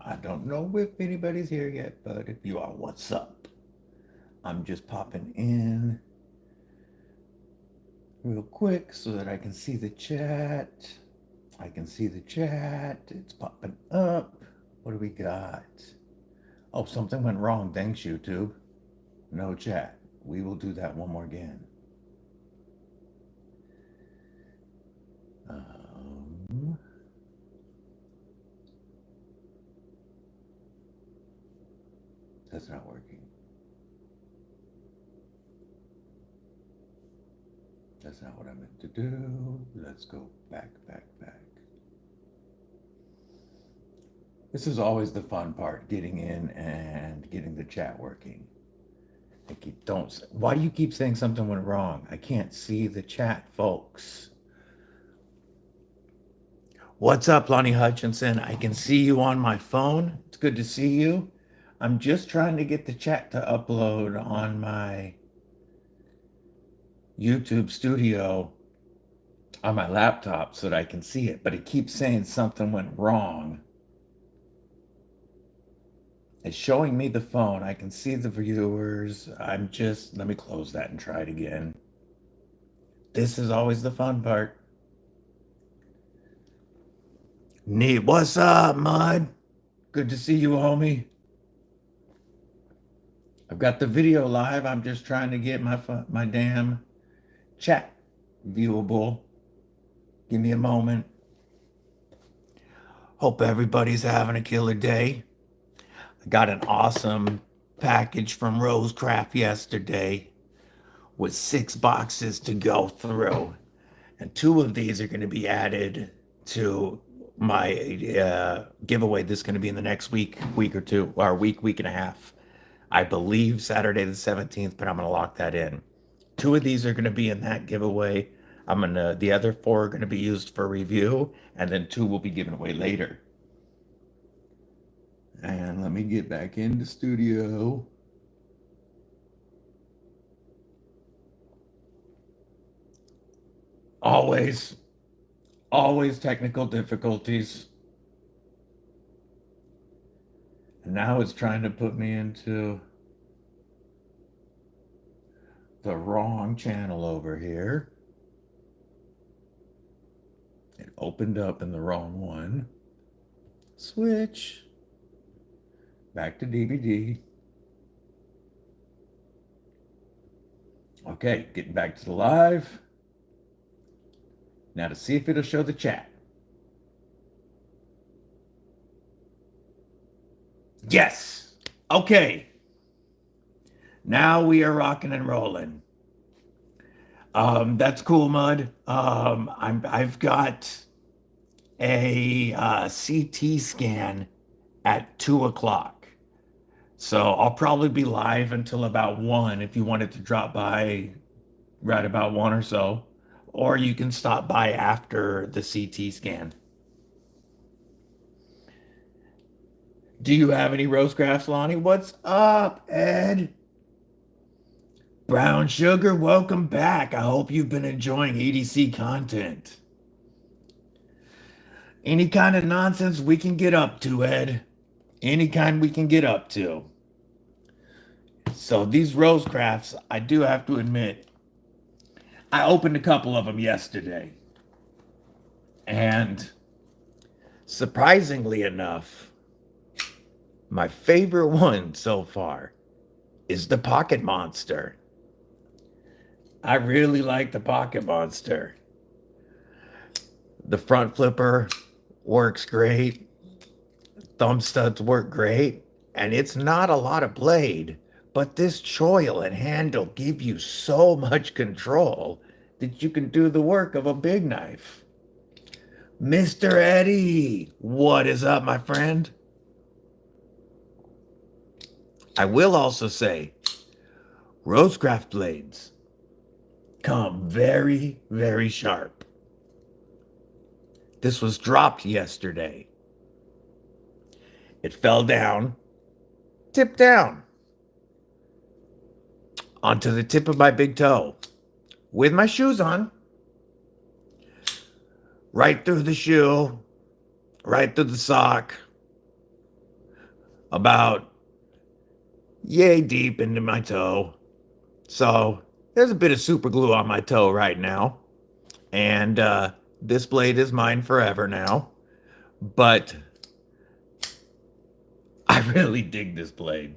I don't know if anybody's here yet, but if you are, what's up? I'm just popping in real quick so that I can see the chat. I can see the chat. It's popping up. What do we got? Oh, something went wrong. Thanks, YouTube. No chat. We will do that one more again. Um, that's not working. That's not what I meant to do. Let's go back. This is always the fun part, getting in and getting the chat working. Why do you keep saying something went wrong? I can't see the chat, folks. What's up, Lonnie Hutchinson? I can see you on my phone. It's good to see you. I'm just trying to get the chat to upload on my YouTube studio on my laptop so that I can see it, but it keeps saying something went wrong. It's showing me the phone. I can see the viewers. Let me close that and try it again. This is always the fun part. Neat. What's up, Mud? Good to see you, homie. I've got the video live. I'm just trying to get my damn chat viewable. Give me a moment. Hope everybody's having a killer day. I got an awesome package from Rosecraft yesterday with 6 boxes to go through. And 2 of these are going to be added to my giveaway. This is going to be in the next week or two, or week and a half. I believe Saturday the 17th, but I'm going to lock that in. 2 of these are going to be in that giveaway. The other 4 are going to be used for review, and then 2 will be given away later. And let me get back into studio. Always technical difficulties. And now it's trying to put me into the wrong channel over here. It opened up in the wrong one. Switch. Back to DVD. Okay, getting back to the live. Now to see if it'll show the chat. Yes. Okay. Now we are rocking and rolling. That's cool, Mud. I've got a CT scan at 2 o'clock. So I'll probably be live until about 1 if you wanted to drop by right about 1 or so. Or you can stop by after the CT scan. Do you have any Rosecrafts, Lonnie? What's up, Ed? Brown Sugar, welcome back. I hope you've been enjoying EDC content. Any kind of nonsense we can get up to, Ed. Any kind we can get up to. So these Rosecrafts, I do have to admit, I opened a couple of them yesterday. And surprisingly enough, my favorite one so far is the Pocket Monster. I really like the Pocket Monster. The front flipper works great. Thumb studs work great. And it's not a lot of blade, but this choil and handle give you so much control that you can do the work of a big knife. Mr. Eddie, what is up, my friend? I will also say, Rosecraft blades come very, very sharp. This was dropped yesterday. It fell down, tipped down onto the tip of my big toe with my shoes on, right through the shoe, right through the sock, about yay deep into my toe. So there's a bit of super glue on my toe right now. And this blade is mine forever now. But I really dig this blade.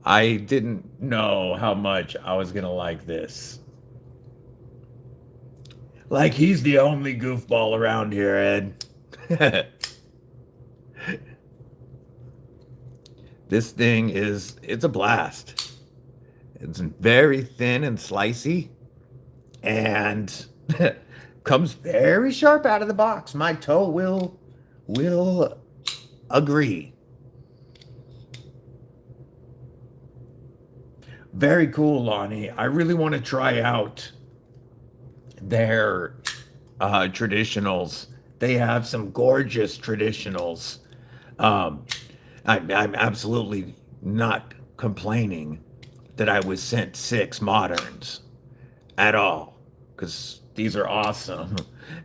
I didn't know how much I was going to like this. Like he's the only goofball around here, Ed. This thing it's a blast. It's very thin and slicey and comes very sharp out of the box. My toe will agree. Very cool, Lonnie. I really want to try out their traditionals. They have some gorgeous traditionals. Um, I'm absolutely not complaining that I was sent 6 moderns at all, because these are awesome.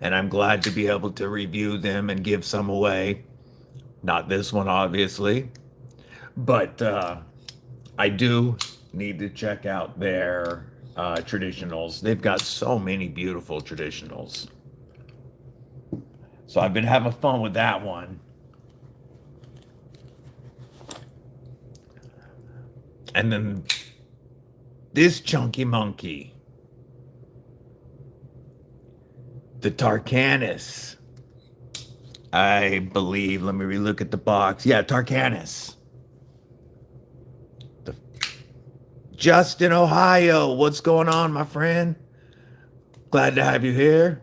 And I'm glad to be able to review them and give some away. Not this one, obviously, but I do need to check out their traditionals. They've got so many beautiful traditionals. So I've been having fun with that one. And then this chunky monkey, the Tarkanis. I believe, let me relook at the box. Yeah, Tarkanis. The Justin, Ohio. What's going on, my friend? Glad to have you here.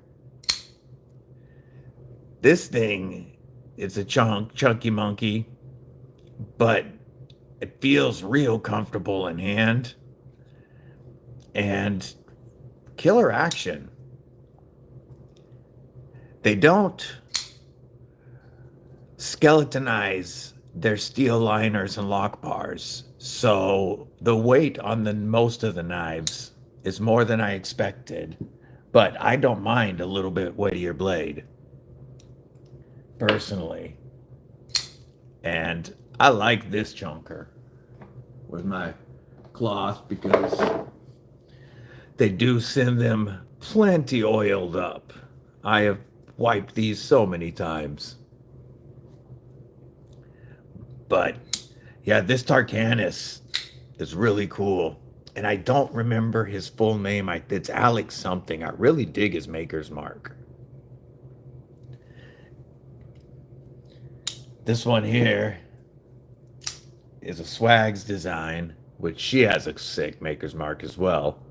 This thing is a chunky monkey, but it feels real comfortable in hand. And killer action. They don't skeletonize their steel liners and lock bars, so the weight on the most of the knives is more than I expected, but I don't mind a little bit weightier blade personally. And I like this chunker with my cloth because they do send them plenty oiled up. I have wiped these so many times. But yeah, this Tarkanis is really cool. And I don't remember his full name. It's Alex something. I really dig his maker's mark. This one here is a Swags design, which she has a sick maker's mark as well.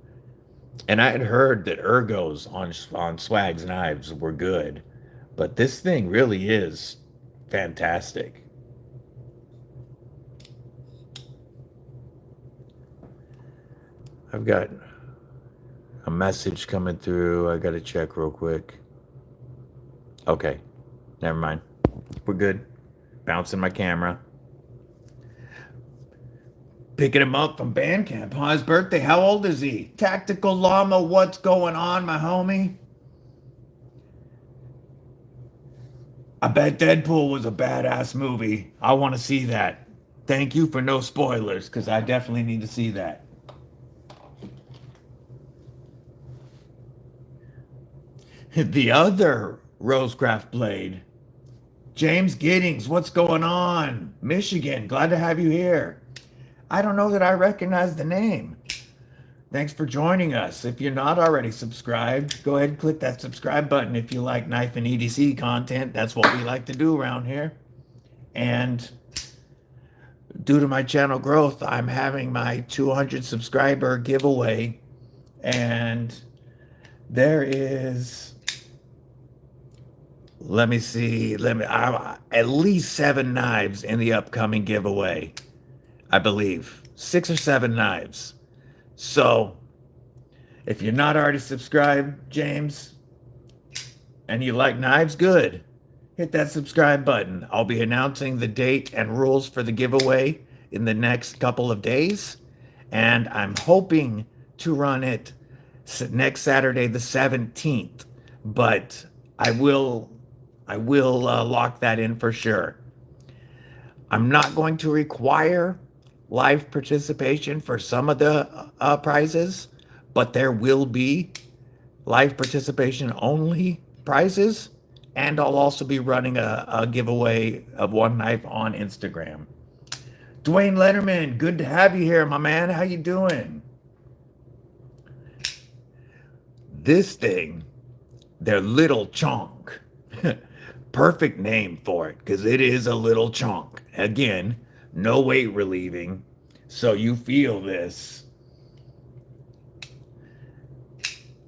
And I had heard that ergos on Swags knives were good, but this thing really is fantastic. I've got a message coming through. I got to check real quick. Okay, never mind. We're good. Bouncing my camera. Picking him up from Bandcamp. Huh? His birthday. How old is he? Tactical Llama, what's going on, my homie? I bet Deadpool was a badass movie. I want to see that. Thank you for no spoilers, because I definitely need to see that. The other Rosecraft blade. James Giddings, what's going on? Michigan, glad to have you here. I don't know that I recognize the name. Thanks for joining us. If you're not already subscribed, go ahead and click that subscribe button if you like knife and EDC content. That's what we like to do around here. And due to my channel growth, I'm having my 200 subscriber giveaway. And there is, let me see, at least 7 knives in the upcoming giveaway. I believe 6 or 7 knives. So if you're not already subscribed, James, and you like knives, good. Hit that subscribe button. I'll be announcing the date and rules for the giveaway in the next couple of days. And I'm hoping to run it next Saturday, the 17th. But I'm I will lock that in for sure. I'm not going to require live participation for some of the prizes, but there will be live participation only prizes. And I'll also be running a giveaway of one knife on Instagram. Dwayne Letterman, good to have you here, my man. How you doing? This thing, their little chunk. Perfect name for it because it is a little chunk. Again, no weight relieving. So you feel this.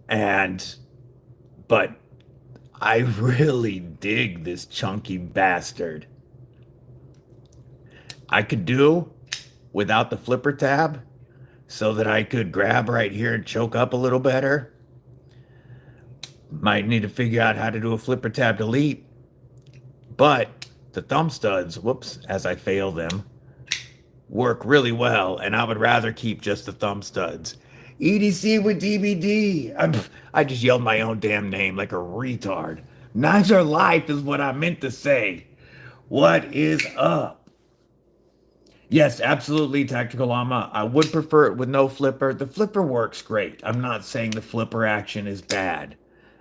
But I really dig this chunky bastard. I could do without the flipper tab so that I could grab right here and choke up a little better. Might need to figure out how to do a flipper tab delete. But the thumb studs, whoops, as I fail them, work really well, and I would rather keep just the thumb studs. EDC with DVD. I just yelled my own damn name like a retard. Knives are life is what I meant to say. What is up? Yes, absolutely, Tactical Llama. I would prefer it with no flipper. The flipper works great. I'm not saying the flipper action is bad.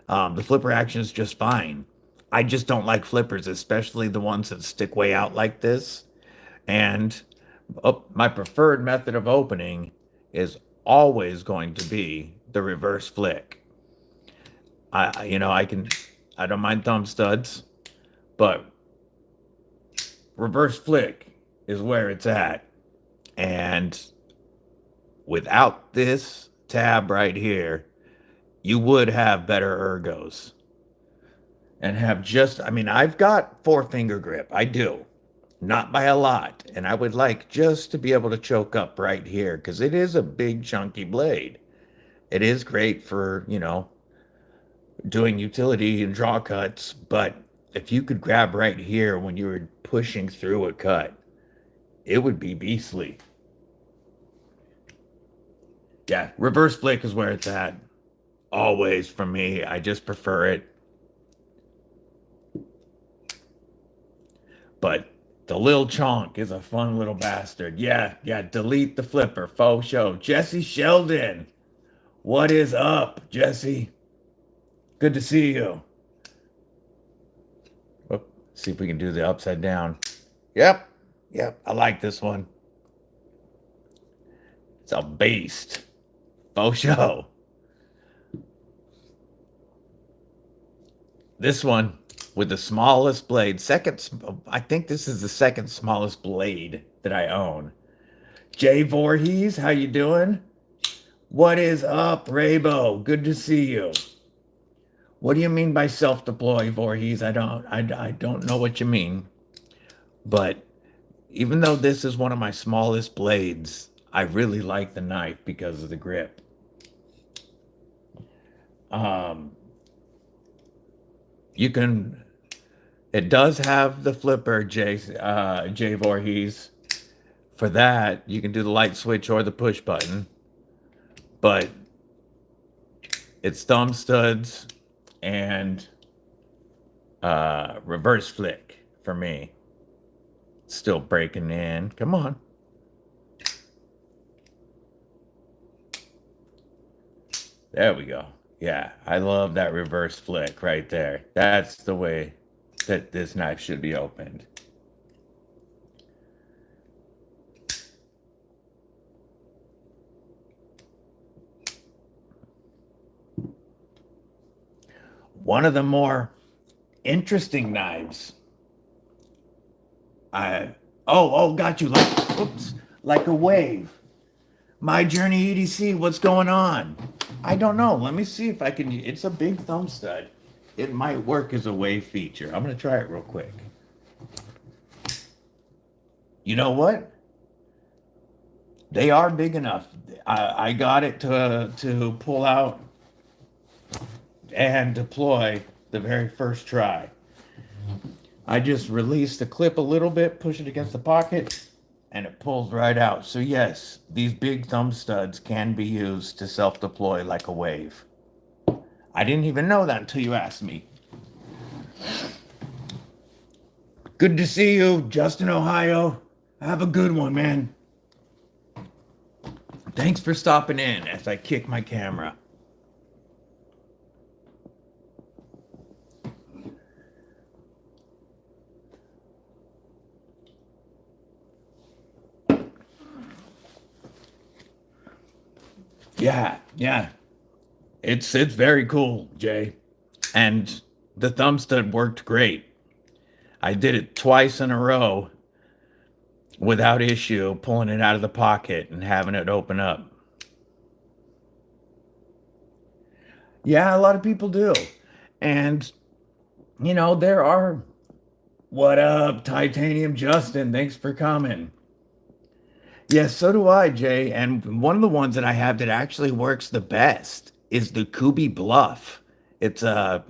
The flipper action is just fine. I just don't like flippers, especially the ones that stick way out like this. And my preferred method of opening is always going to be the reverse flick. I don't mind thumb studs, but reverse flick is where it's at. And without this tab right here, you would have better ergos. And have I've got 4-finger grip. I do. Not by a lot. And I would like just to be able to choke up right here because it is a big, chunky blade. It is great for, doing utility and draw cuts. But if you could grab right here when you were pushing through a cut, it would be beastly. Yeah, reverse flick is where it's at. Always for me. I just prefer it. But the Lil Chonk is a fun little bastard. Yeah, delete the flipper. Faux show. Jesse Sheldon. What is up, Jesse? Good to see you. See if we can do the upside down. Yep. I like this one. It's a beast. Faux show. This one with the smallest blade. I think this is the second smallest blade that I own. Jay Voorhees, how you doing? What is up, Raybo? Good to see you. What do you mean by self-deploy, Voorhees? I don't know what you mean. But even though this is one of my smallest blades, I really like the knife because of the grip. It does have the flipper, Jay Voorhees. For that, you can do the light switch or the push button. But it's thumb studs and reverse flick for me. Still breaking in. Come on. There we go. Yeah, I love that reverse flick right there. That's the way that this knife should be opened. One of the more interesting knives. Got you. Like a wave. My Journey EDC, what's going on? I don't know. Let me see if I can. It's a big thumb stud. It might work as a wave feature. I'm going to try it real quick. You know what? They are big enough. I got it to pull out and deploy the very first try. I just release the clip a little bit, push it against the pocket, and it pulls right out. So yes, these big thumb studs can be used to self-deploy like a wave. I didn't even know that until you asked me. Good to see you, Justin, Ohio. Have a good one, man. Thanks for stopping in as I kick my camera. Yeah. It's very cool, Jay. And the thumb stud worked great. I did it twice in a row without issue, pulling it out of the pocket and having it open up. Yeah, a lot of people do. And, there are. What up, Titanium Justin? Thanks for coming. Yes, so do I, Jay. And one of the ones that I have that actually works the best is the Kubi Bluff. It's a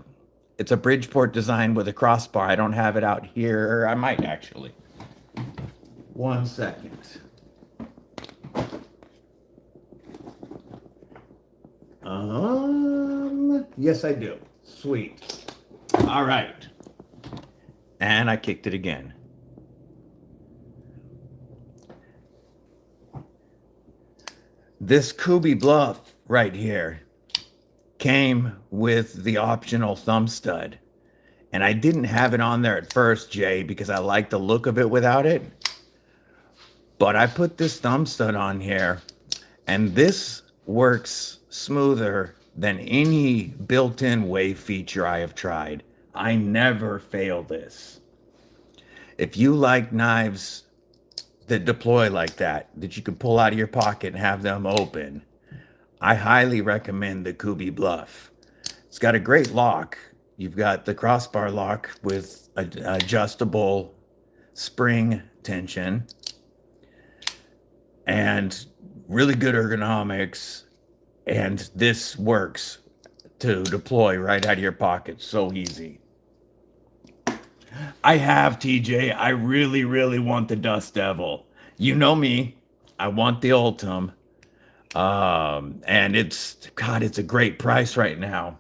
it's a Bridgeport design with a crossbar. I don't have it out here. I might actually. 1 second. Yes, I do. Sweet. All right. And I kicked it again. This Kubi Bluff right here came with the optional thumb stud. And I didn't have it on there at first, Jay, because I like the look of it without it. But I put this thumb stud on here, and this works smoother than any built-in wave feature I have tried. I never fail this. If you like knives that deploy like that you can pull out of your pocket and have them open, I highly recommend the Kubi Bluff. It's got a great lock. You've got the crossbar lock with adjustable spring tension and really good ergonomics. And this works to deploy right out of your pocket. So easy. I have, TJ. I really, really want the Dust Devil. You know me. I want the Ultim. And it's a great price right now.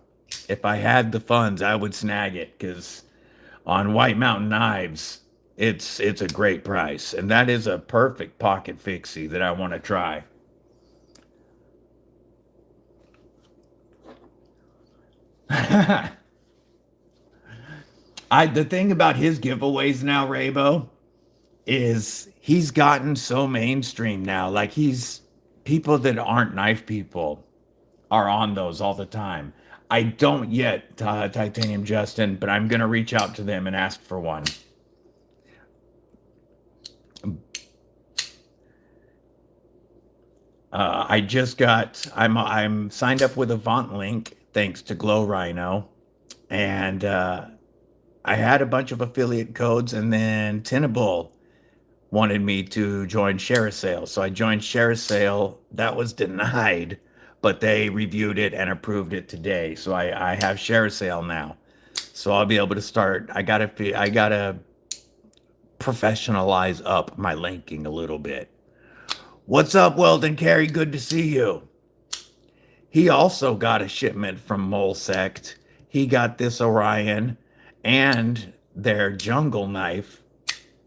If I had the funds, I would snag it because on White Mountain Knives, it's a great price. And that is a perfect pocket fixie that I want to try. The thing about his giveaways now, Raybo, is he's gotten so mainstream now. Like people that aren't knife people are on those all the time. I don't yet, Titanium Justin, but I'm gonna reach out to them and ask for one. I'm signed up with Avant Link thanks to Glow Rhino, and I had a bunch of affiliate codes, and then Tenable wanted me to join ShareASale. So I joined ShareASale. That was denied, but they reviewed it and approved it today. So I have ShareASale now. So I'll be able to start. I gotta professionalize up my linking a little bit. What's up, Weldon Carey? Good to see you. He also got a shipment from Mole Sect. He got this Orion and their jungle knife,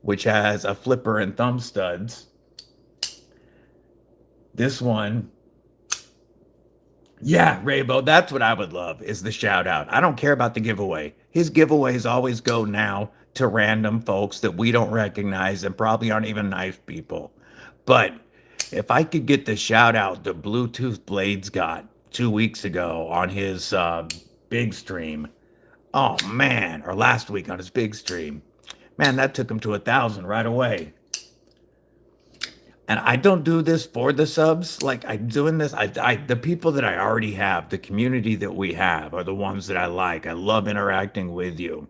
which has a flipper and thumb studs. This one, yeah, Raybo, that's what I would love, is the shout out. I don't care about the giveaway. His giveaways always go now to random folks that we don't recognize and probably aren't even knife people. But if I could get the shout out that Bluetooth Blades got 2 weeks ago on his big stream, oh man, or last week on his big stream, man, that took him to 1,000 right away. And I don't do this for the subs. Like I'm doing this, the people that I already have, the community that we have, are the ones that I like. I love interacting with you.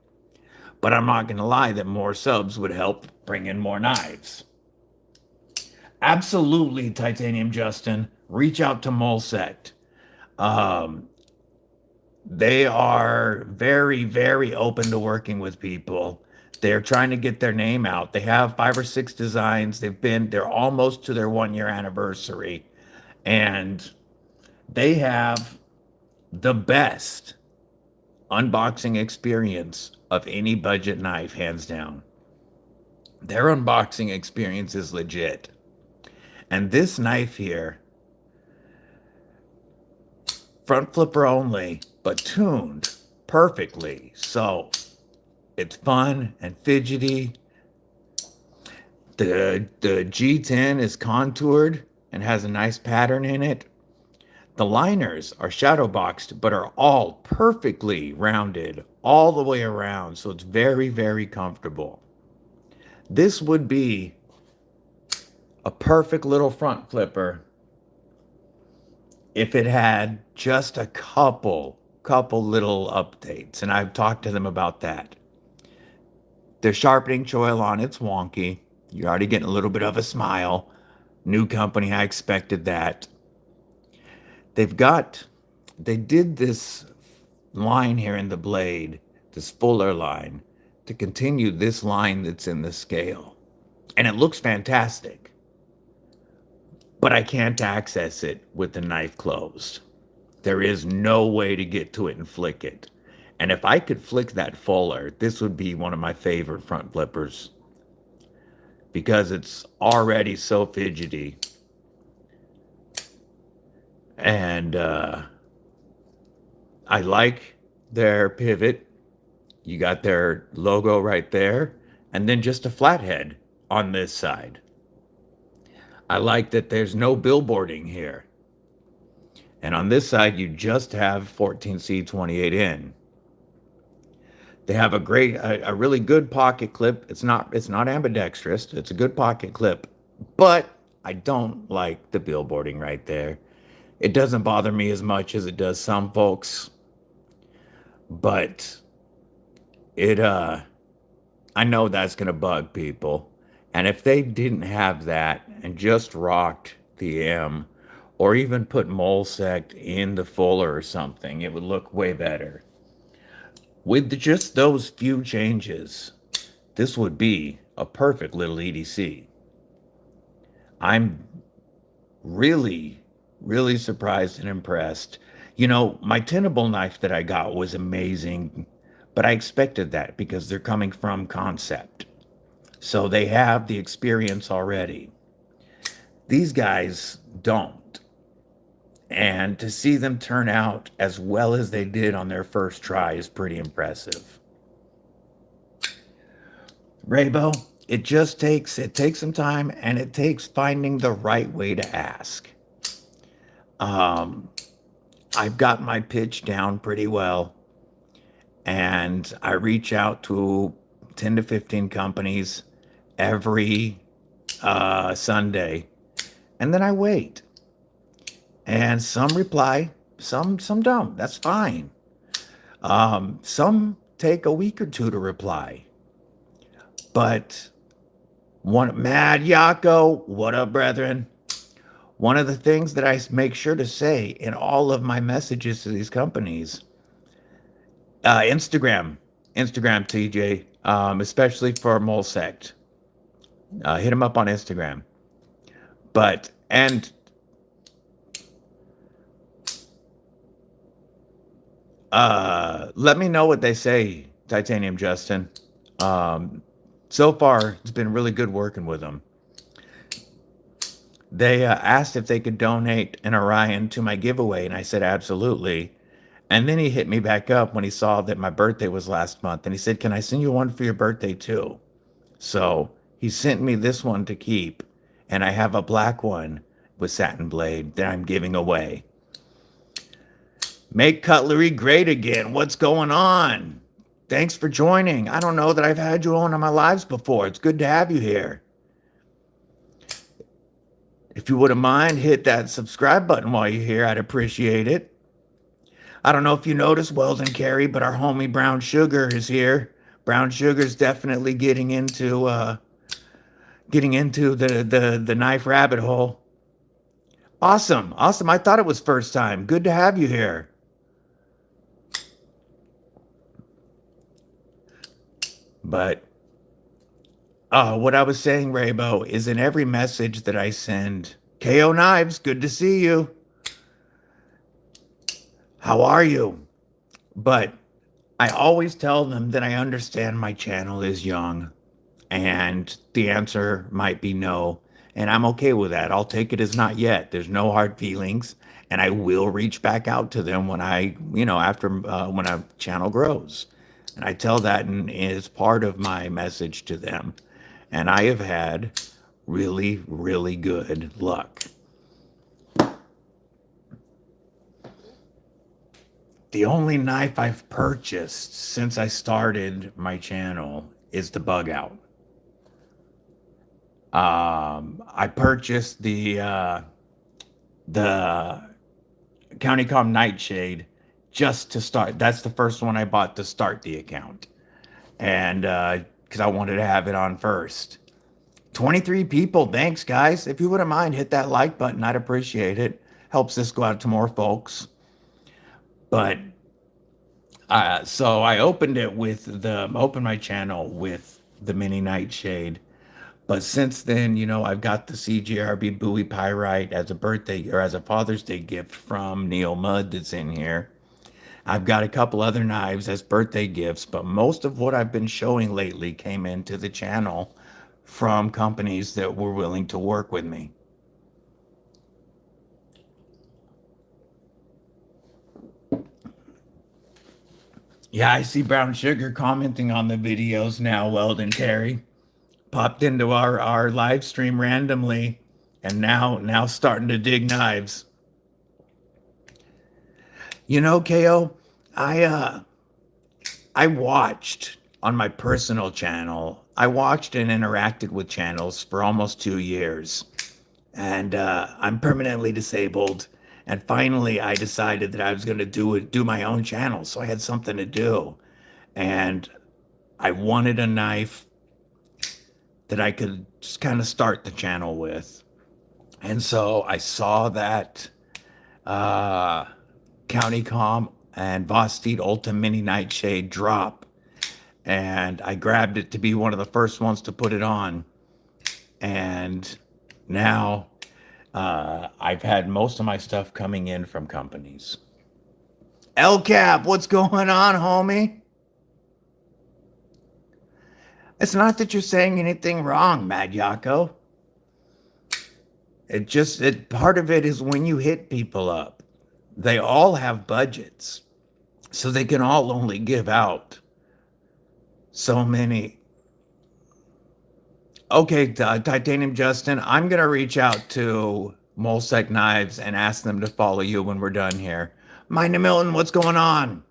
But I'm not gonna lie that more subs would help bring in more knives. Absolutely, Titanium Justin. Reach out to Mole Sect. Um, they are very, very open to working with people. They're trying to get their name out. They have 5 or 6 designs. They're almost to their 1 year anniversary. And they have the best unboxing experience of any budget knife, hands down. Their unboxing experience is legit. And this knife here, front flipper only, but tuned perfectly. So it's fun and fidgety. The G10 is contoured and has a nice pattern in it. The liners are shadow boxed, but are all perfectly rounded all the way around. So it's very, very comfortable. This would be a perfect little front flipper if it had just a couple little updates. And I've talked to them about that. The sharpening choil on it's wonky. You're already getting a little bit of a smile. New company, I expected that. They did this line here in the blade, this fuller line, to continue this line that's in the scale. And it looks fantastic. But I can't access it with the knife closed. There is no way to get to it and flick it. And if I could flick that fuller, this would be one of my favorite front flippers because it's already so fidgety. And I like their pivot. You got their logo right there, and then just a flathead on this side. I like that there's no billboarding here. And on this side, you just have 14C 28N. They have a really good pocket clip. It's not ambidextrous. It's a good pocket clip, but I don't like the billboarding right there. It doesn't bother me as much as it does some folks, but I know that's gonna bug people. And if they didn't have that and just rocked the M, or even put Molesect in the fuller or something, it would look way better. With just those few changes, this would be a perfect little EDC. I'm really, really surprised and impressed. You know, my tenable knife that I got was amazing, but I expected that because they're coming from concept. So they have the experience already. These guys don't. And to see them turn out as well as they did on their first try is pretty impressive. Raybo, it takes some time and it takes finding the right way to ask. I've got my pitch down pretty well, and I reach out to 10 to 15 companies every Sunday, and then I wait. And some reply, some don't. That's fine. Some take a week or two to reply. But Mad Yako, what up, brethren? One of the things that I make sure to say in all of my messages to these companies, Instagram, TJ, especially for Molesect. Hit them up on Instagram. And let me know what they say, Titanium Justin. So far, it's been really good working with them. They asked if they could donate an Orion to my giveaway, and I said absolutely. And then he hit me back up when he saw that my birthday was last month, and he said, "Can I send you one for your birthday too?" So he sent me this one to keep, and I have a black one with satin blade that I'm giving away. Make cutlery great again. What's going on? Thanks for joining. I don't know that I've had you on my lives before. It's good to have you here. If you wouldn't mind, hit that subscribe button while you're here. I'd appreciate it. I don't know if you noticed, Weldon Carey, but our homie Brown Sugar is here. Brown Sugar's definitely getting into the knife rabbit hole. Awesome. I thought it was first time. Good to have you here. But what I was saying, Raybo, is in every message that I send, KO Knives, good to see you. How are you? But I always tell them that I understand my channel is young And the answer might be no. And I'm okay with that. I'll take it as not yet. There's no hard feelings. And I will reach back out to them when after when a channel grows. And I tell that as part of my message to them. And I have had really, really good luck. The only knife I've purchased since I started my channel is the Bug Out. I purchased the County Com Nightshade just to start. That's the first one I bought to start the account, and because I wanted to have it on first. 23 people. Thanks, guys. If you wouldn't mind, hit that like button. I'd appreciate it. Helps this go out to more folks. But so I opened my channel with the mini Nightshade. But since then, I've got the CGRB Bowie Pyrite as a birthday or as a Father's Day gift from Neil Mudd that's in here. I've got a couple other knives as birthday gifts, but most of what I've been showing lately came into the channel from companies that were willing to work with me. Yeah, I see Brown Sugar commenting on the videos now, Weldon Terry. Popped into our live stream randomly and now starting to dig knives. KO, I watched on my personal channel. I watched and interacted with channels for almost 2 years. And I'm permanently disabled. And finally, I decided that I was going to do my own channel. So I had something to do. And I wanted a knife that I could just kind of start the channel with. And so I saw that County Com and Vosteed Ultra Mini Nightshade drop. And I grabbed it to be one of the first ones to put it on. And now I've had most of my stuff coming in from companies. El Cap, what's going on, homie? It's not that you're saying anything wrong, Mad Yako. Part of it is when you hit people up, they all have budgets, so they can all only give out so many. Okay, Titanium Justin, I'm going to reach out to Molsec Knives and ask them to follow you when we're done here. Mind Milton, what's going on?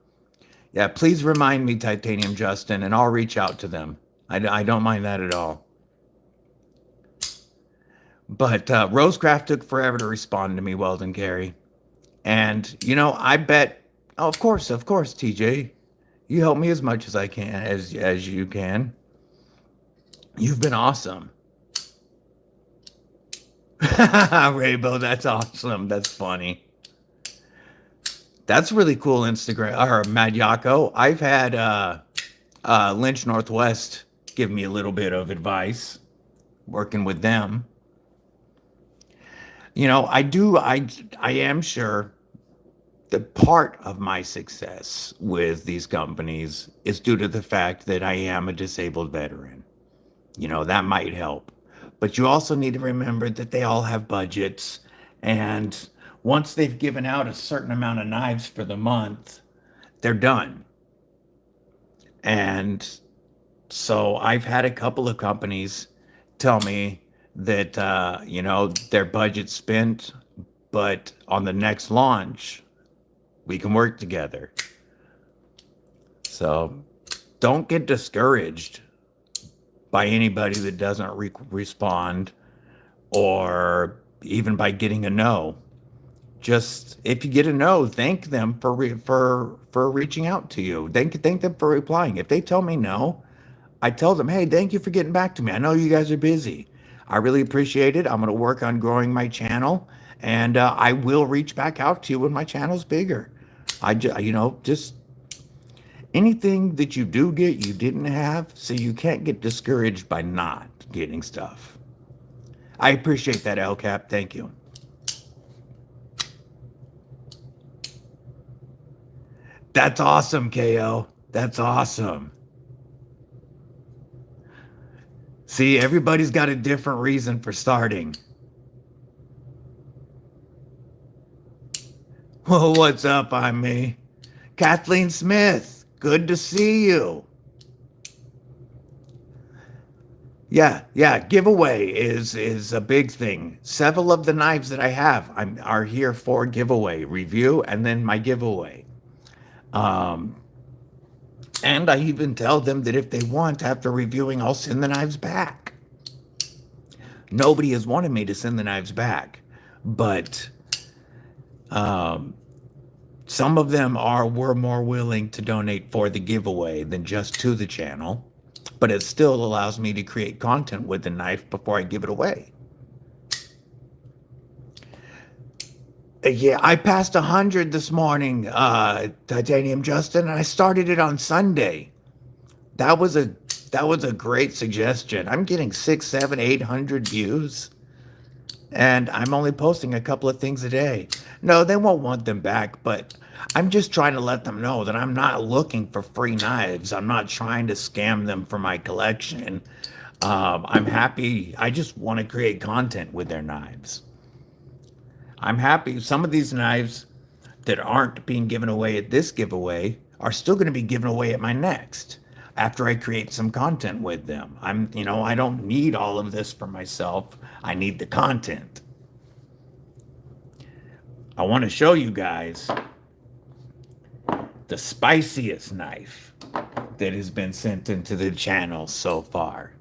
Yeah, please remind me, Titanium Justin, and I'll reach out to them. I don't mind that at all. But Rosecraft took forever to respond to me, Weldon Carey. And, I bet, oh, of course, TJ. You help me as much as I can, as you can. You've been awesome. Rainbow, that's awesome. That's funny. That's really cool, Instagram, or Mad Yako. I've had Lynch Northwest give me a little bit of advice working with them. I am sure that part of my success with these companies is due to the fact that I am a disabled veteran. That might help. But you also need to remember that they all have budgets. And once they've given out a certain amount of knives for the month, they're done. And so I've had a couple of companies tell me that, their budget's spent, but on the next launch, we can work together. So don't get discouraged by anybody that doesn't respond, or even by getting a no. Just if you get a no, thank them for reaching out to you. Thank them for replying. If they tell me no, I tell them, hey, thank you for getting back to me. I know you guys are busy. I really appreciate it. I'm going to work on growing my channel, and I will reach back out to you when my channel's bigger. Just anything that you do get, you didn't have, so you can't get discouraged by not getting stuff. I appreciate that, El Cap. Thank you. That's awesome, KO. That's awesome. See, everybody's got a different reason for starting. Well, what's up? I'm me. Kathleen Smith, good to see you. Yeah, giveaway is a big thing. Several of the knives that I have are here for giveaway review and then my giveaway. Um, and I even tell them that if they want, after reviewing, I'll send the knives back. Nobody has wanted me to send the knives back, but um, some of them were more willing to donate for the giveaway than just to the channel. But it still allows me to create content with the knife before I give it away. Yeah, I passed 100 this morning, Titanium Justin, and I started it on Sunday. That was a that was a great suggestion. I'm getting 6, 7, 800 views, and I'm only posting a couple of things a day. No, they won't want them back, but I'm just trying to let them know that I'm not looking for free knives. I'm not trying to scam them for my collection. I'm happy. I just want to create content with their knives. I'm happy. Some of these knives that aren't being given away at this giveaway are still going to be given away at my next after I create some content with them. I don't need all of this for myself. I need the content. I want to show you guys the spiciest knife that has been sent into the channel so far.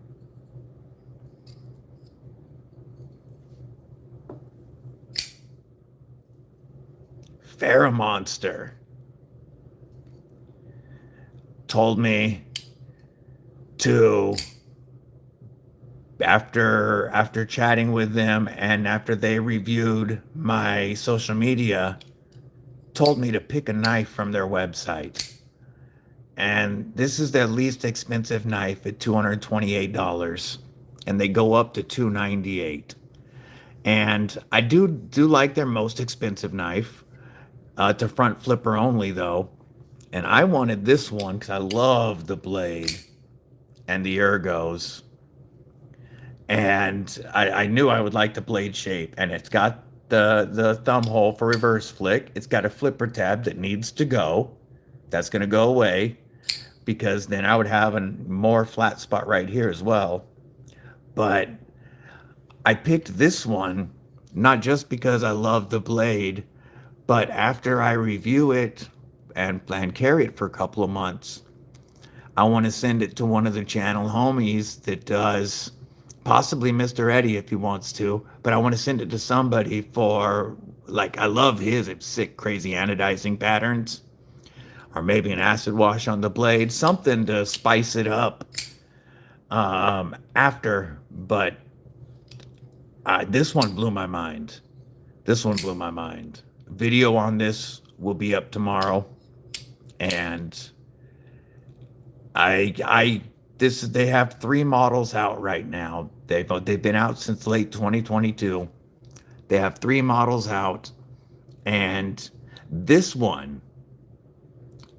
Monster told me to, after chatting with them and after they reviewed my social media, told me to pick a knife from their website. And this is their least expensive knife at $228, and they go up to $298. And I do like their most expensive knife. To front flipper only though, and I wanted this one because I love the blade and the ergos, and I knew I would like the blade shape, and it's got the thumb hole for reverse flick. It's got a flipper tab that needs to go. That's going to go away because then I would have a more flat spot right here as well. But I picked this one not just because I love the blade, but after I review it and carry it for a couple of months, I want to send it to one of the channel homies that does, possibly Mr. Eddie if he wants to, but I want to send it to somebody for, like, I love his sick, crazy anodizing patterns, or maybe an acid wash on the blade, something to spice it up after. But this one blew my mind. This one blew my mind. Video on this will be up tomorrow, and they have 3 models out right now. They've been out since late 2022. They have 3 models out, and this one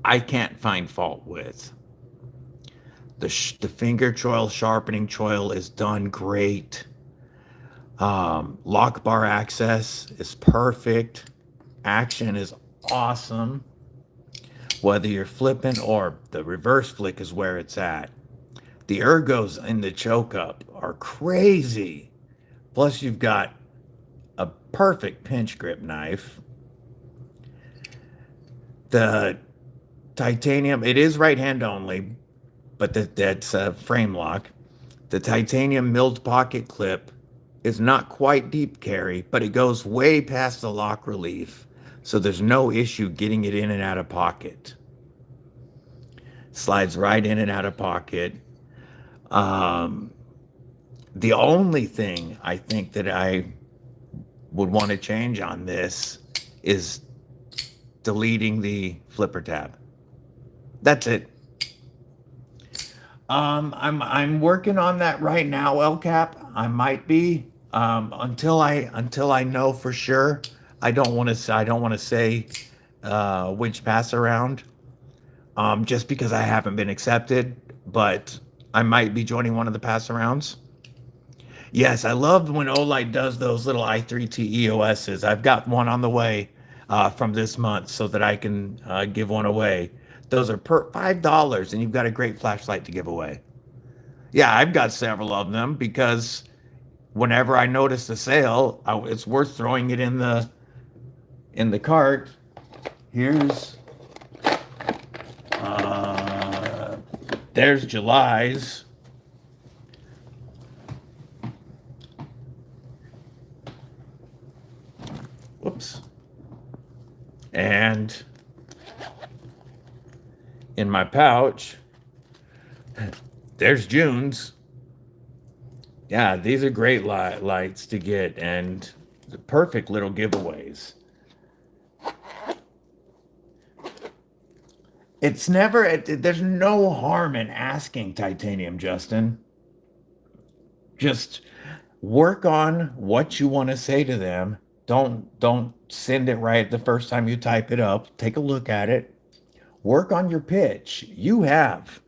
I can't find fault with. The finger choil sharpening choil is done great. Lock bar access is perfect. Action is awesome. Whether you're flipping or the reverse flick is where it's at. The ergos in the choke up are crazy. Plus you've got a perfect pinch grip knife. The titanium, it is right hand only, but that's a frame lock. The titanium milled pocket clip is not quite deep carry, but it goes way past the lock relief. So there's no issue getting it in and out of pocket. Slides right in and out of pocket. The only thing I think that I would want to change on this is deleting the flipper tab. That's it. I'm working on that right now, El Cap. I might be until I know for sure. I don't want to say which pass around, just because I haven't been accepted. But I might be joining one of the pass arounds. Yes, I love when Olight does those little i3T EOSs. I've got one on the way from this month so that I can give one away. Those are per $5, and you've got a great flashlight to give away. Yeah, I've got several of them because whenever I notice a sale, it's worth throwing it in the cart. Here's uh, there's July's. Whoops. And in my pouch, there's June's. Yeah, these are great lights to get and the perfect little giveaways. It's never, there's no harm in asking, Titanium Justin. Just work on what you want to say to them. Don't send it right the first time you type it up. Take a look at it. Work on your pitch. You have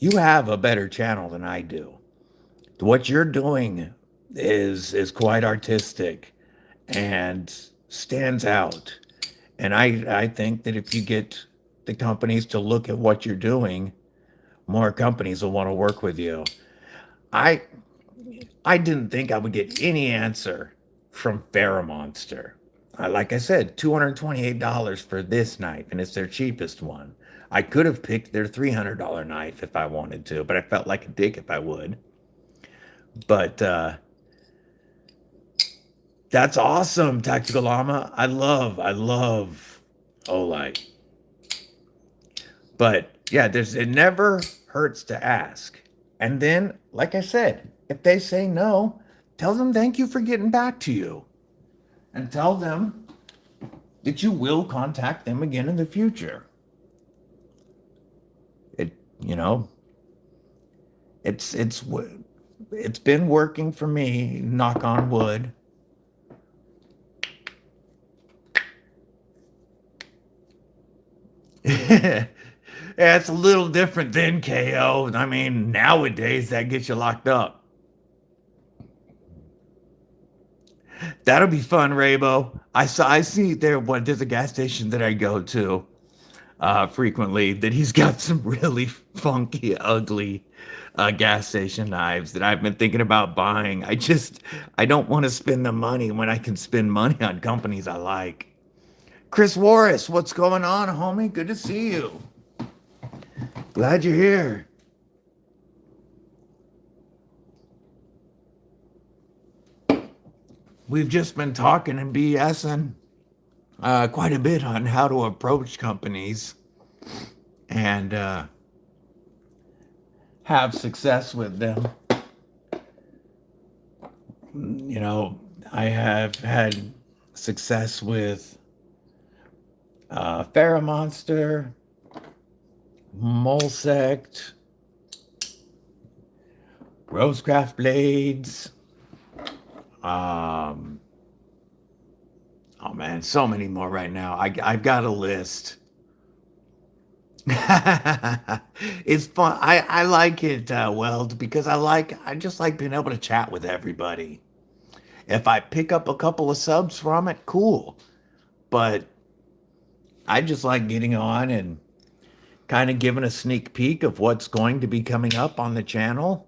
a better channel than I do. What you're doing is quite artistic and stands out. And I think that if you get the companies to look at what you're doing, more companies will want to work with you. I I didn't think I would get any answer from Monster. Like I said, $228 for this knife, and it's their cheapest one. I could have picked their $300 knife if I wanted to, but I felt like a dick if I would. But that's awesome, Tactical Llama. I love Olight. But yeah, it never hurts to ask. And then, like I said, if they say no, tell them thank you for getting back to you. And tell them that you will contact them again in the future. It, you know, it's been working for me, knock on wood. Yeah, it's a little different than KO. I mean, nowadays that gets you locked up. That'll be fun, Raybo. I see there's a gas station that I go to frequently that he's got some really funky, ugly gas station knives that I've been thinking about buying. I don't want to spend the money when I can spend money on companies I like. Chris Warris, what's going on, homie? Good to see you. Glad you're here. We've just been talking and BSing quite a bit on how to approach companies and have success with them. You know, I have had success with Monster, Molesect, Rosecraft blades. Oh man, so many more right now. I've got a list. It's fun. I like it, Weld, because I just like being able to chat with everybody. If I pick up a couple of subs from it, cool. But I just like getting on and kind of giving a sneak peek of what's going to be coming up on the channel.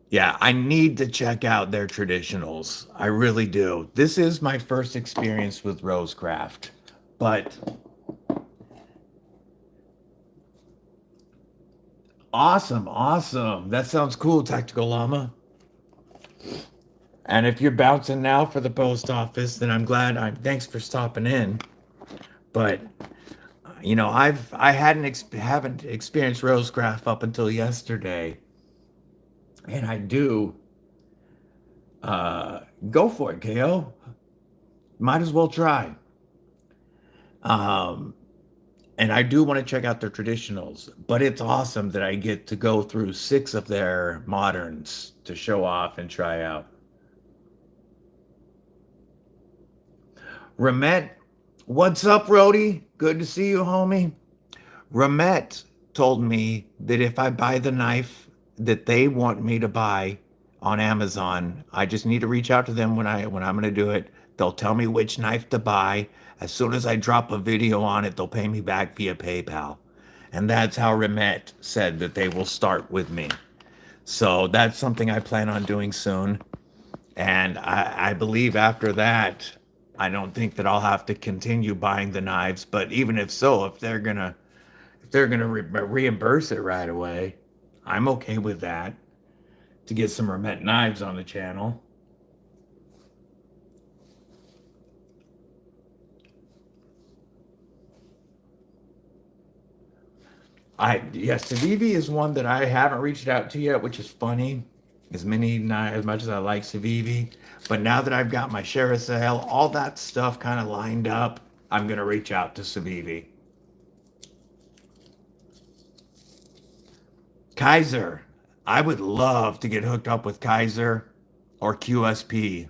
Yeah, I need to check out their traditionals. I really do. This is my first experience with Rosecraft, but awesome, awesome. That sounds cool, Tactical Llama. And if you're bouncing now for the post office, then I'm glad. Thanks for stopping in. But you know, I haven't experienced Rosecraft up until yesterday, and I do. Go for it, KO. Might as well try. Um, and I do want to check out their traditionals, but it's awesome that I get to go through 6 of their moderns to show off and try out. Ramet, what's up, Rody? Good to see you, homie. Ramet told me that if I buy the knife that they want me to buy on Amazon. I just need to reach out to them when I'm going to do it. They'll tell me which knife to buy. As soon as I drop a video on it, they'll pay me back via PayPal. And that's how Remet said that they will start with me. So that's something I plan on doing soon. And I believe after that, I don't think that I'll have to continue buying the knives. But even if so, if they're gonna reimburse it right away, I'm okay with that to get some Remet knives on the channel. Civivi is one that I haven't reached out to yet, which is funny. As much as I like Civivi, but now that I've got my share sale, all that stuff kind of lined up, I'm gonna reach out to Civivi. Kaiser, I would love to get hooked up with Kaiser or QSP.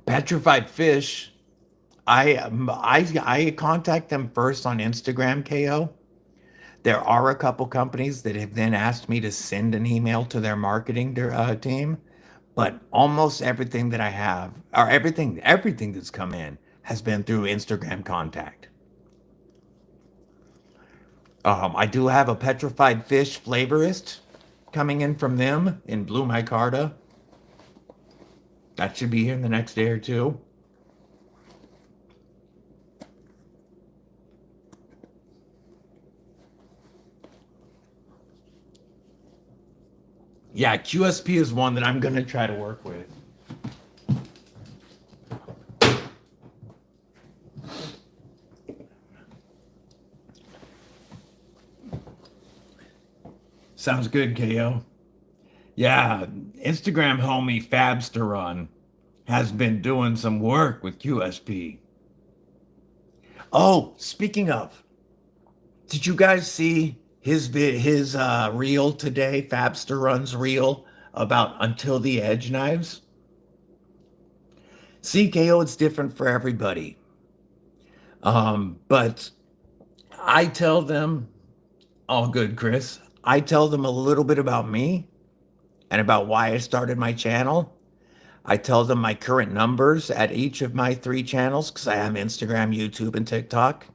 Petrified Fish, I contact them first on Instagram, KO. There are a couple companies that have then asked me to send an email to their marketing team, but almost everything that I have, or everything that's come in, has been through Instagram contact. I do have a petrified fish flavorist coming in from them in blue micarta. That should be here in the next day or two. Yeah, QSP is one that I'm going to try to work with. Sounds good, KO. Yeah, Instagram homie Fabster Run has been doing some work with QSP. Oh, speaking of, did you guys see his reel today? Fabster Run's reel about Until the Edge knives. CKO, it's different for everybody. But I tell them, all good, Chris. I tell them a little bit about me and about why I started my channel. I tell them my current numbers at each of my 3 channels because I have Instagram, YouTube, and TikTok.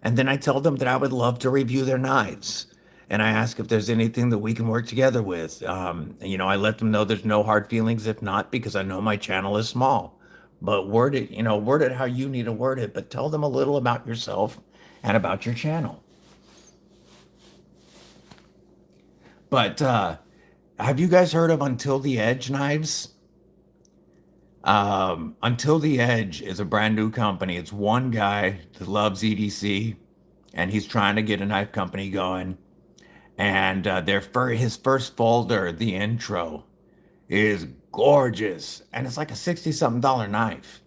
And then I tell them that I would love to review their knives. And I ask if there's anything that we can work together with. I let them know there's no hard feelings if not, because I know my channel is small. But word it how you need to word it, but tell them a little about yourself and about your channel. But have you guys heard of Until the Edge knives? Until the Edge is a brand new company. It's one guy that loves EDC, and he's trying to get a knife company going. And his first folder, the intro, is gorgeous, and it's like a 60-something dollar knife.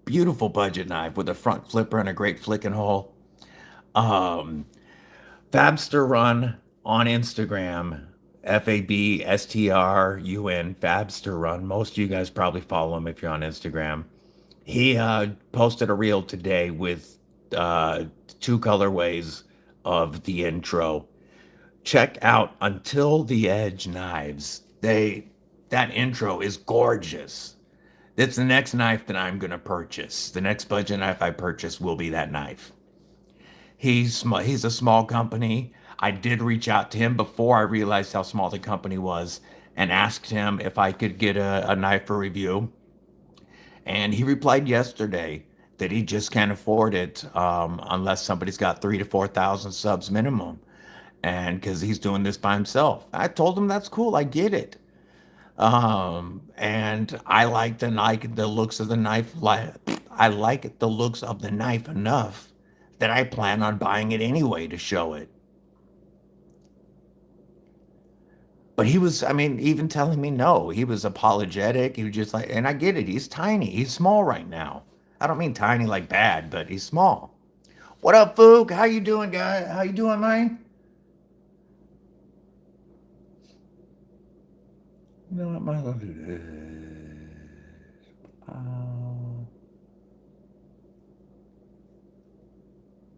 Beautiful budget knife with a front flipper and a great flicking hole. Um, Fabster Run on Instagram, FABSTRUN, Fabster Run. Most of you guys probably follow him if you're on Instagram. He posted a reel today with 2 colorways of the intro. Check out Until the Edge knives. That intro is gorgeous. It's the next knife that I'm going to purchase. The next budget knife I purchase will be that knife. He's a small company. I did reach out to him before I realized how small the company was and asked him if I could get a knife for review. And he replied yesterday that he just can't afford it unless somebody's got 3 to 4,000 subs minimum. And because he's doing this by himself. I told him that's cool. I get it. And I like the looks of the knife. I like the looks of the knife enough that I plan on buying it anyway to show it. But he was, I mean, even telling me no, he was apologetic. He was just like, and I get it. He's tiny. He's small right now. I don't mean tiny like bad, but he's small. What up, Fook? How you doing, guy? How you doing, man? You know what, might as well do this.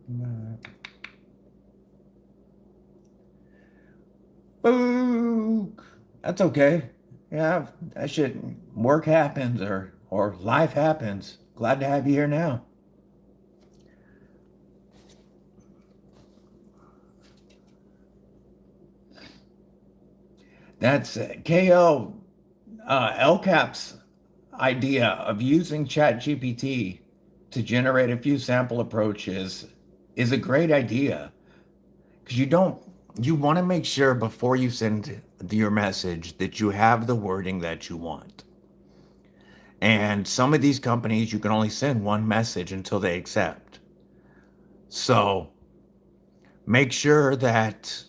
No. Boo! That's okay. Yeah, that shit. Work happens, or life happens. Glad to have you here now. That's KO LCAP's idea of using ChatGPT to generate a few sample approaches is a great idea because you want to make sure before you send your message that you have the wording that you want. And some of these companies you can only send one message until they accept. So make sure that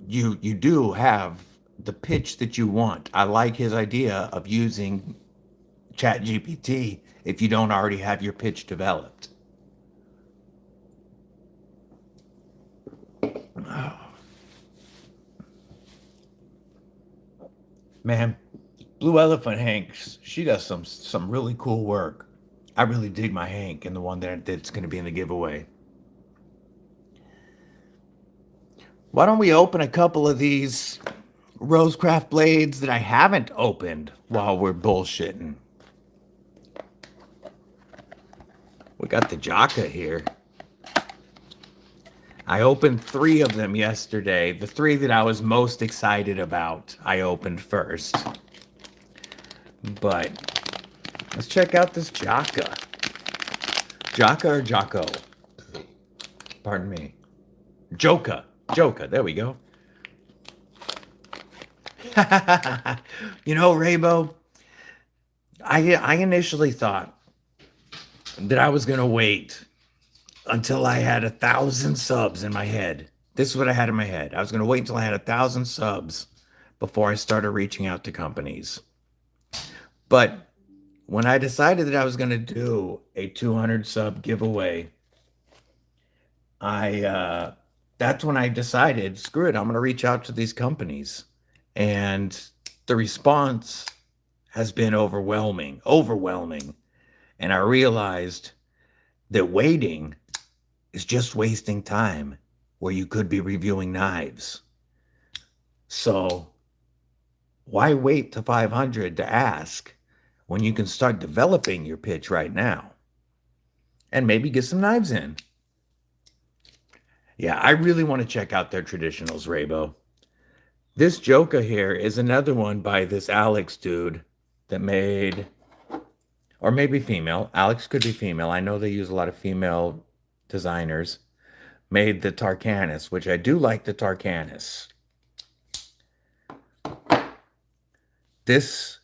you do have the pitch that you want. I like his idea of using ChatGPT if you don't already have your pitch developed. Oh, man, Blue Elephant Hanks, she does some really cool work. I really dig my Hank and the one that's going to be in the giveaway. Why don't we open a couple of these Rosecraft blades that I haven't opened while we're bullshitting? We got the Jaka here. I opened 3 of them yesterday. The 3 that I was most excited about, I opened first. But let's check out this Jaka. Jaka or Jocko? Pardon me. Joka. Joka. There we go. You know, Raybo, I initially thought that I was going to wait until I had 1,000 subs in my head. This is what I had in my head. I was going to wait until I had 1,000 subs before I started reaching out to companies. But when I decided that I was going to do a 200 sub giveaway, that's when I decided, screw it, I'm going to reach out to these companies. And the response has been overwhelming. And I realized that waiting is just wasting time where you could be reviewing knives. So why wait to 500 to ask when you can start developing your pitch right now and maybe get some knives in? Yeah, I really want to check out their traditionals, Raybo. This Joka here is another one by this Alex dude that made, or maybe female. Alex could be female. I know they use a lot of female designers. Made the Tarkanis, which I do like the Tarkanis. This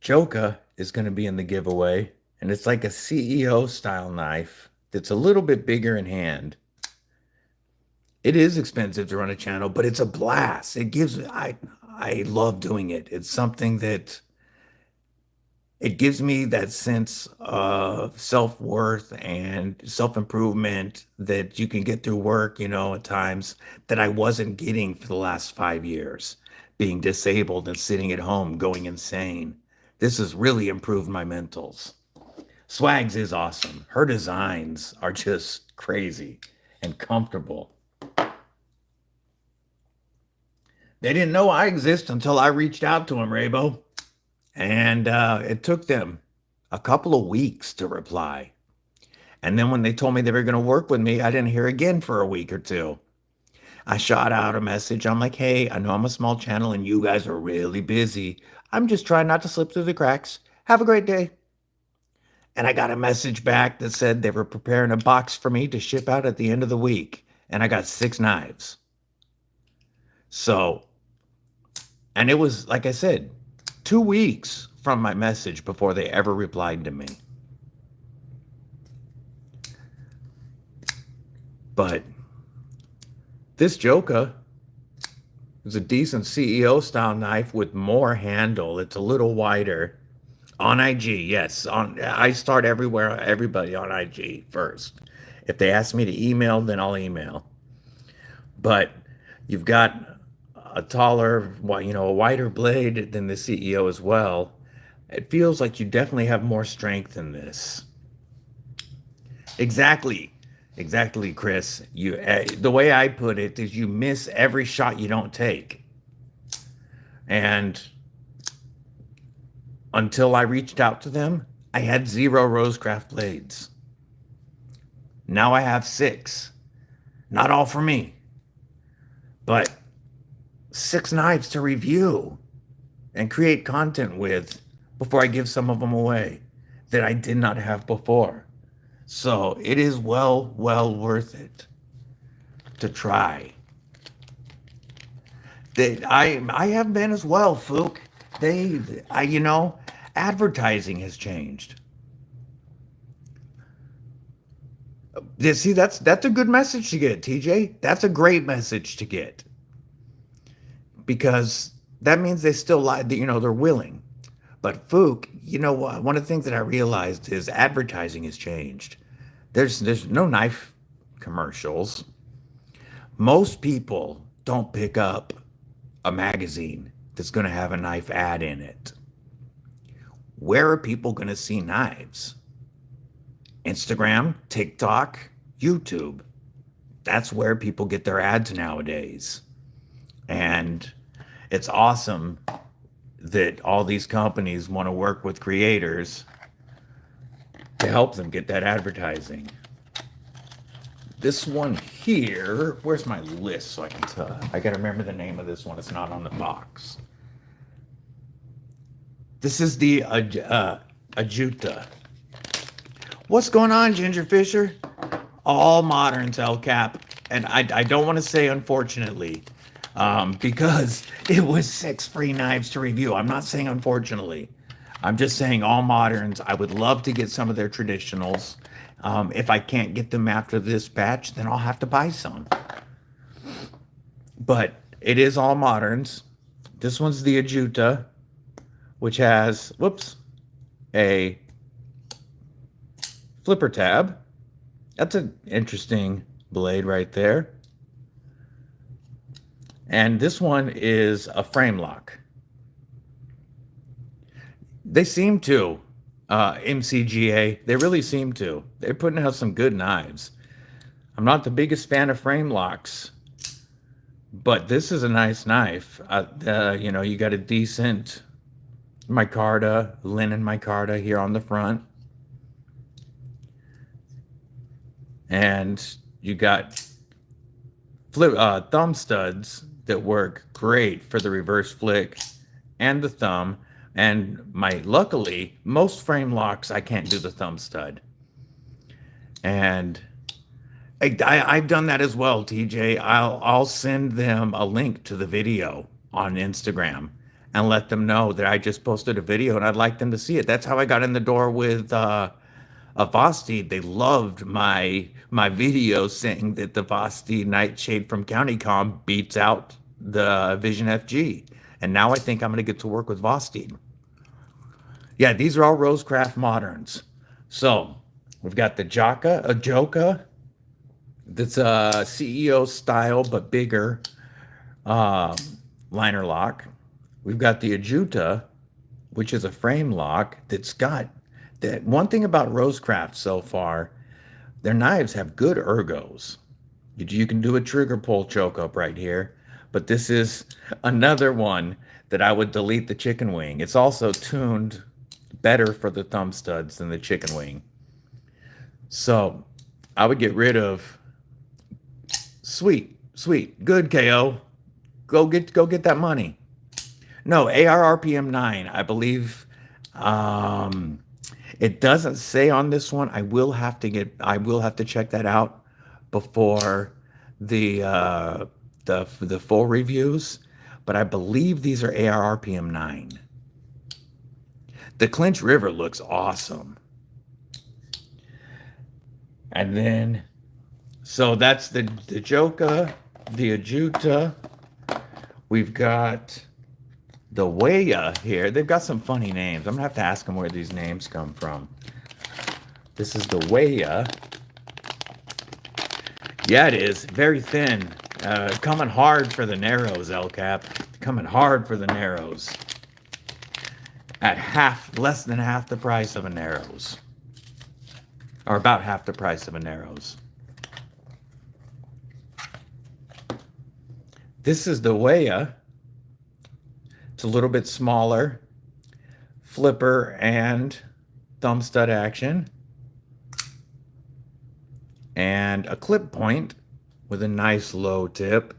Joka is going to be in the giveaway, and it's like a CEO style knife that's a little bit bigger in hand. It is expensive to run a channel, but it's a blast. I love doing it. It's something that it gives me that sense of self-worth and self-improvement that you can get through work, at times that I wasn't getting for the last 5 years, being disabled and sitting at home going insane. This has really improved my mentals. Swags is awesome. Her designs are just crazy and comfortable. They didn't know I exist until I reached out to them, Raybo. And it took them a couple of weeks to reply. And then when they told me they were going to work with me, I didn't hear again for a week or 2. I shot out a message. I'm like, hey, I know I'm a small channel and you guys are really busy. I'm just trying not to slip through the cracks. Have a great day. And I got a message back that said they were preparing a box for me to ship out at the end of the week. And I got 6 knives. So, and it was, like I said, 2 weeks from my message before they ever replied to me. But this Joka is a decent CEO style knife with more handle. It's a little wider. On IG, yes. I start everybody on IG first. If they ask me to email, then I'll email. But you've got a taller, a wider blade than the CEO as well. It feels like you definitely have more strength in this. Exactly, Chris. The way I put it is you miss every shot you don't take. And until I reached out to them, I had 0 Rosecraft blades. Now I have 6. Not all for me, but 6 knives to review and create content with before I give some of them away that I did not have before. So it is well worth it to try. I have been as well, Fook. Advertising has changed. See, that's a good message to get, TJ. That's a great message to get because that means they still they're willing. But Fook, you know what? One of the things that I realized is advertising has changed. There's no knife commercials. Most people don't pick up a magazine that's going to have a knife ad in it. Where are people going to see knives? Instagram, TikTok, YouTube. That's where people get their ads nowadays. And it's awesome that all these companies want to work with creators to help them get that advertising. This one here, where's my list so I can tell? I gotta remember the name of this one. It's not on the box. This is the Ajuta. What's going on, Ginger Fisher? All moderns, El Cap. And I don't want to say unfortunately, because it was 6 free knives to review. I'm not saying unfortunately. I'm just saying all moderns. I would love to get some of their traditionals. If I can't get them after this batch, then I'll have to buy some. But it is all moderns. This one's the Ajuta, which has, a flipper tab. That's an interesting blade right there. And this one is a frame lock. They seem to. MCGA, they really seem to. They're putting out some good knives. I'm not the biggest fan of frame locks, but this is a nice knife. You got a decent micarta, linen micarta here on the front. And you got thumb studs that work great for the reverse flick and the thumb. And luckily, most frame locks, I can't do the thumb stud. And I've done that as well, TJ. I'll send them a link to the video on Instagram and let them know that I just posted a video and I'd like them to see it. That's how I got in the door with a Vosti. They loved my video saying that the Vosti Nightshade from CountyCom beats out the Vision FG. And now I think I'm going to get to work with Vosti. Yeah, these are all Rosecraft moderns. So we've got the Joka. That's a CEO style but bigger liner lock. We've got the Ajuta, which is a frame lock that's got that. One thing about Rosecraft so far, their knives have good ergos. You can do a trigger pull choke up right here, but this is another one that I would delete the chicken wing. It's also tuned better for the thumb studs than the chicken wing. So I would get rid of sweet, good KO. Go get that money. No, ARRPM 9, I believe. It doesn't say on this one. I will have to check that out before the full reviews, but I believe these are ARRPM 9. The Clinch River looks awesome. And then, so that's the Joka, the Ajuta. We've got the Weya here. They've got some funny names. I'm going to have to ask them where these names come from. This is the Weya. Yeah, it is. Very thin. Coming hard for the narrows, El Cap. Coming hard for the narrows. At less than half the price of a narrows. Or about half the price of a narrows. This is the Weya. It's a little bit smaller. Flipper and thumb stud action. And a clip point with a nice low tip.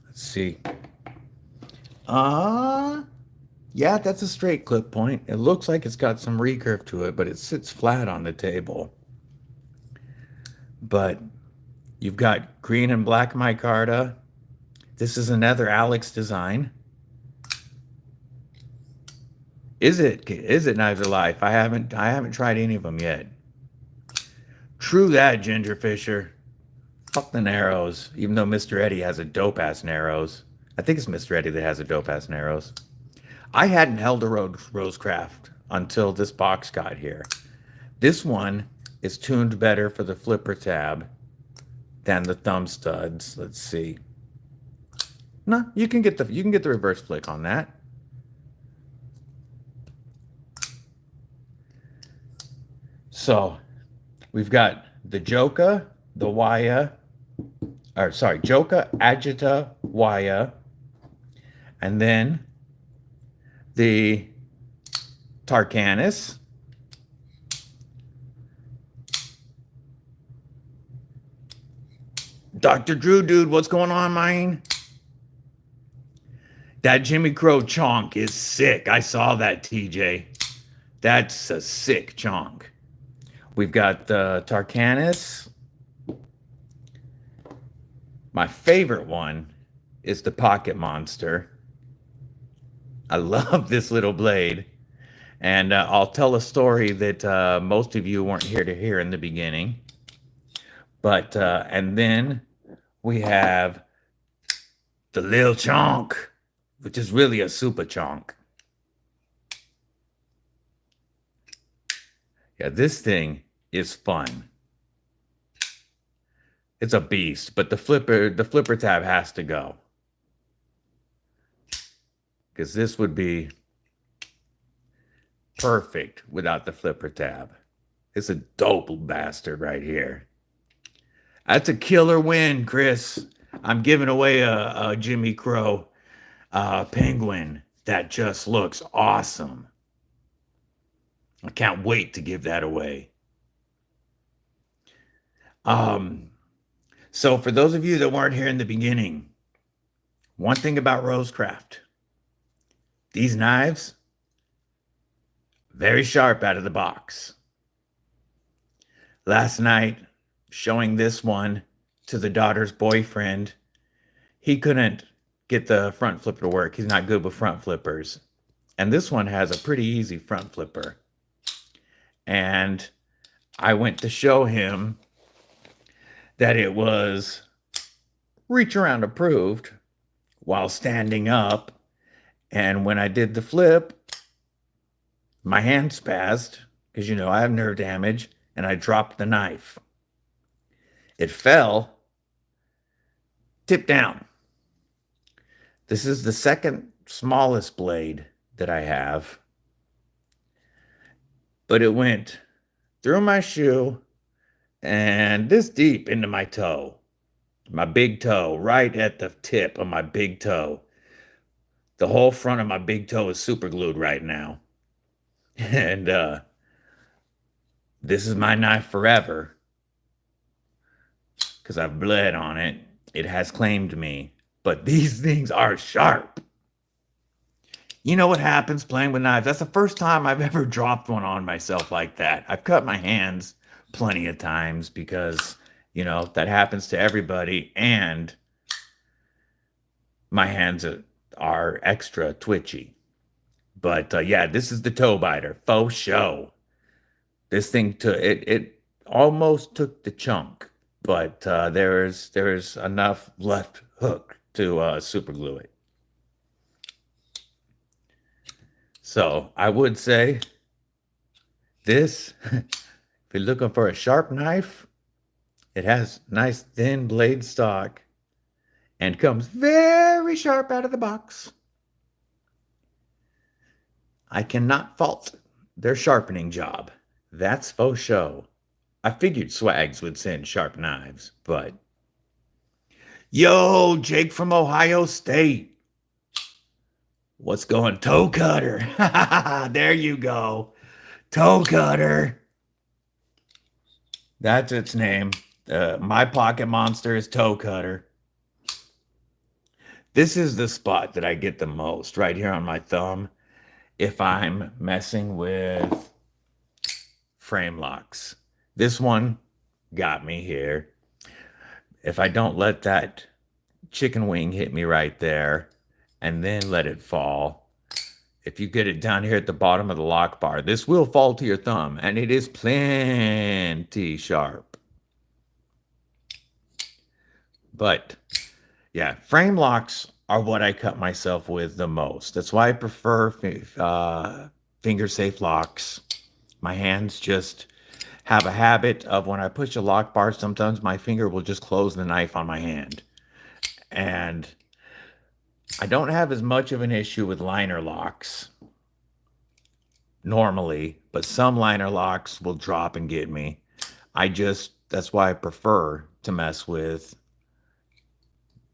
Let's see. Yeah, that's a straight clip point. It looks like it's got some recurve to it, but it sits flat on the table. But you've got green and black micarta. This is another Alex design. Is it Knives of Life? I haven't tried any of them yet. True that, Ginger Fisher. Fuck the Narrows. Even though Mr. Eddie has a dope ass Narrows. I think it's Mr. Eddie that has a dope ass Narrows. I hadn't held a Rosecraft until this box got here. This one is tuned better for the flipper tab than the thumb studs. Let's see. No, you can get the reverse flick on that. So we've got the Joka, the Waya, Joka, Agita, Waya, and then the Tarkanis. Dr. Drew, dude, what's going on, man? That Jimmy Crow chonk is sick. I saw that, TJ. That's a sick chonk. We've got the Tarkanis. My favorite one is the Pocket Monster. I love this little blade. And I'll tell a story that most of you weren't here to hear in the beginning. But, and then we have the Lil Chonk, which is really a super chonk. Yeah, this thing is fun. It's a beast, but the flipper tab has to go. Because this would be perfect without the flipper tab. It's a dope bastard right here. That's a killer win, Chris. I'm giving away a Jimmy Crow penguin that just looks awesome. I can't wait to give that away. So for those of you that weren't here in the beginning, one thing about Rosecraft, these knives, very sharp out of the box. Last night, showing this one to the daughter's boyfriend, he couldn't get the front flipper to work. He's not good with front flippers. And this one has a pretty easy front flipper. And I went to show him that it was reach around approved while standing up. And when I did the flip, my hand spazzed because, you know, I have nerve damage, and I dropped the knife. It fell, tipped down. This is the second smallest blade that I have, but it went through my shoe and this deep into my toe, my big toe, right at the tip of my big toe. The whole front of my big toe is super glued right now. And this is my knife forever because I've bled on it. It has claimed me, but these things are sharp. You know what happens playing with knives? That's the first time I've ever dropped one on myself like that. I've cut my hands plenty of times because, you know, that happens to everybody. And my hands are extra twitchy. But yeah, this is the toe biter, faux show. This thing it almost took the chunk, but there's enough left hook to super glue it. So I would say this, if you're looking for a sharp knife, it has nice thin blade stock and comes very sharp out of the box. I cannot fault their sharpening job. That's faux show. I figured Swags would send sharp knives, but... Yo, Jake from Ohio State. What's going? Toe cutter. There you go. Toe cutter. That's its name. My pocket monster is toe cutter. This is the spot that I get the most, right here on my thumb, if I'm messing with frame locks. This one got me here. If I don't let that chicken wing hit me right there and then let it fall, if you get it down here at the bottom of the lock bar, this will fall to your thumb, and it is plenty sharp. But yeah, frame locks are what I cut myself with the most. That's why I prefer finger safe locks. My hands just have a habit of when I push a lock bar, sometimes my finger will just close the knife on my hand. And I don't have as much of an issue with liner locks normally, but some liner locks will drop and get me. That's why I prefer to mess with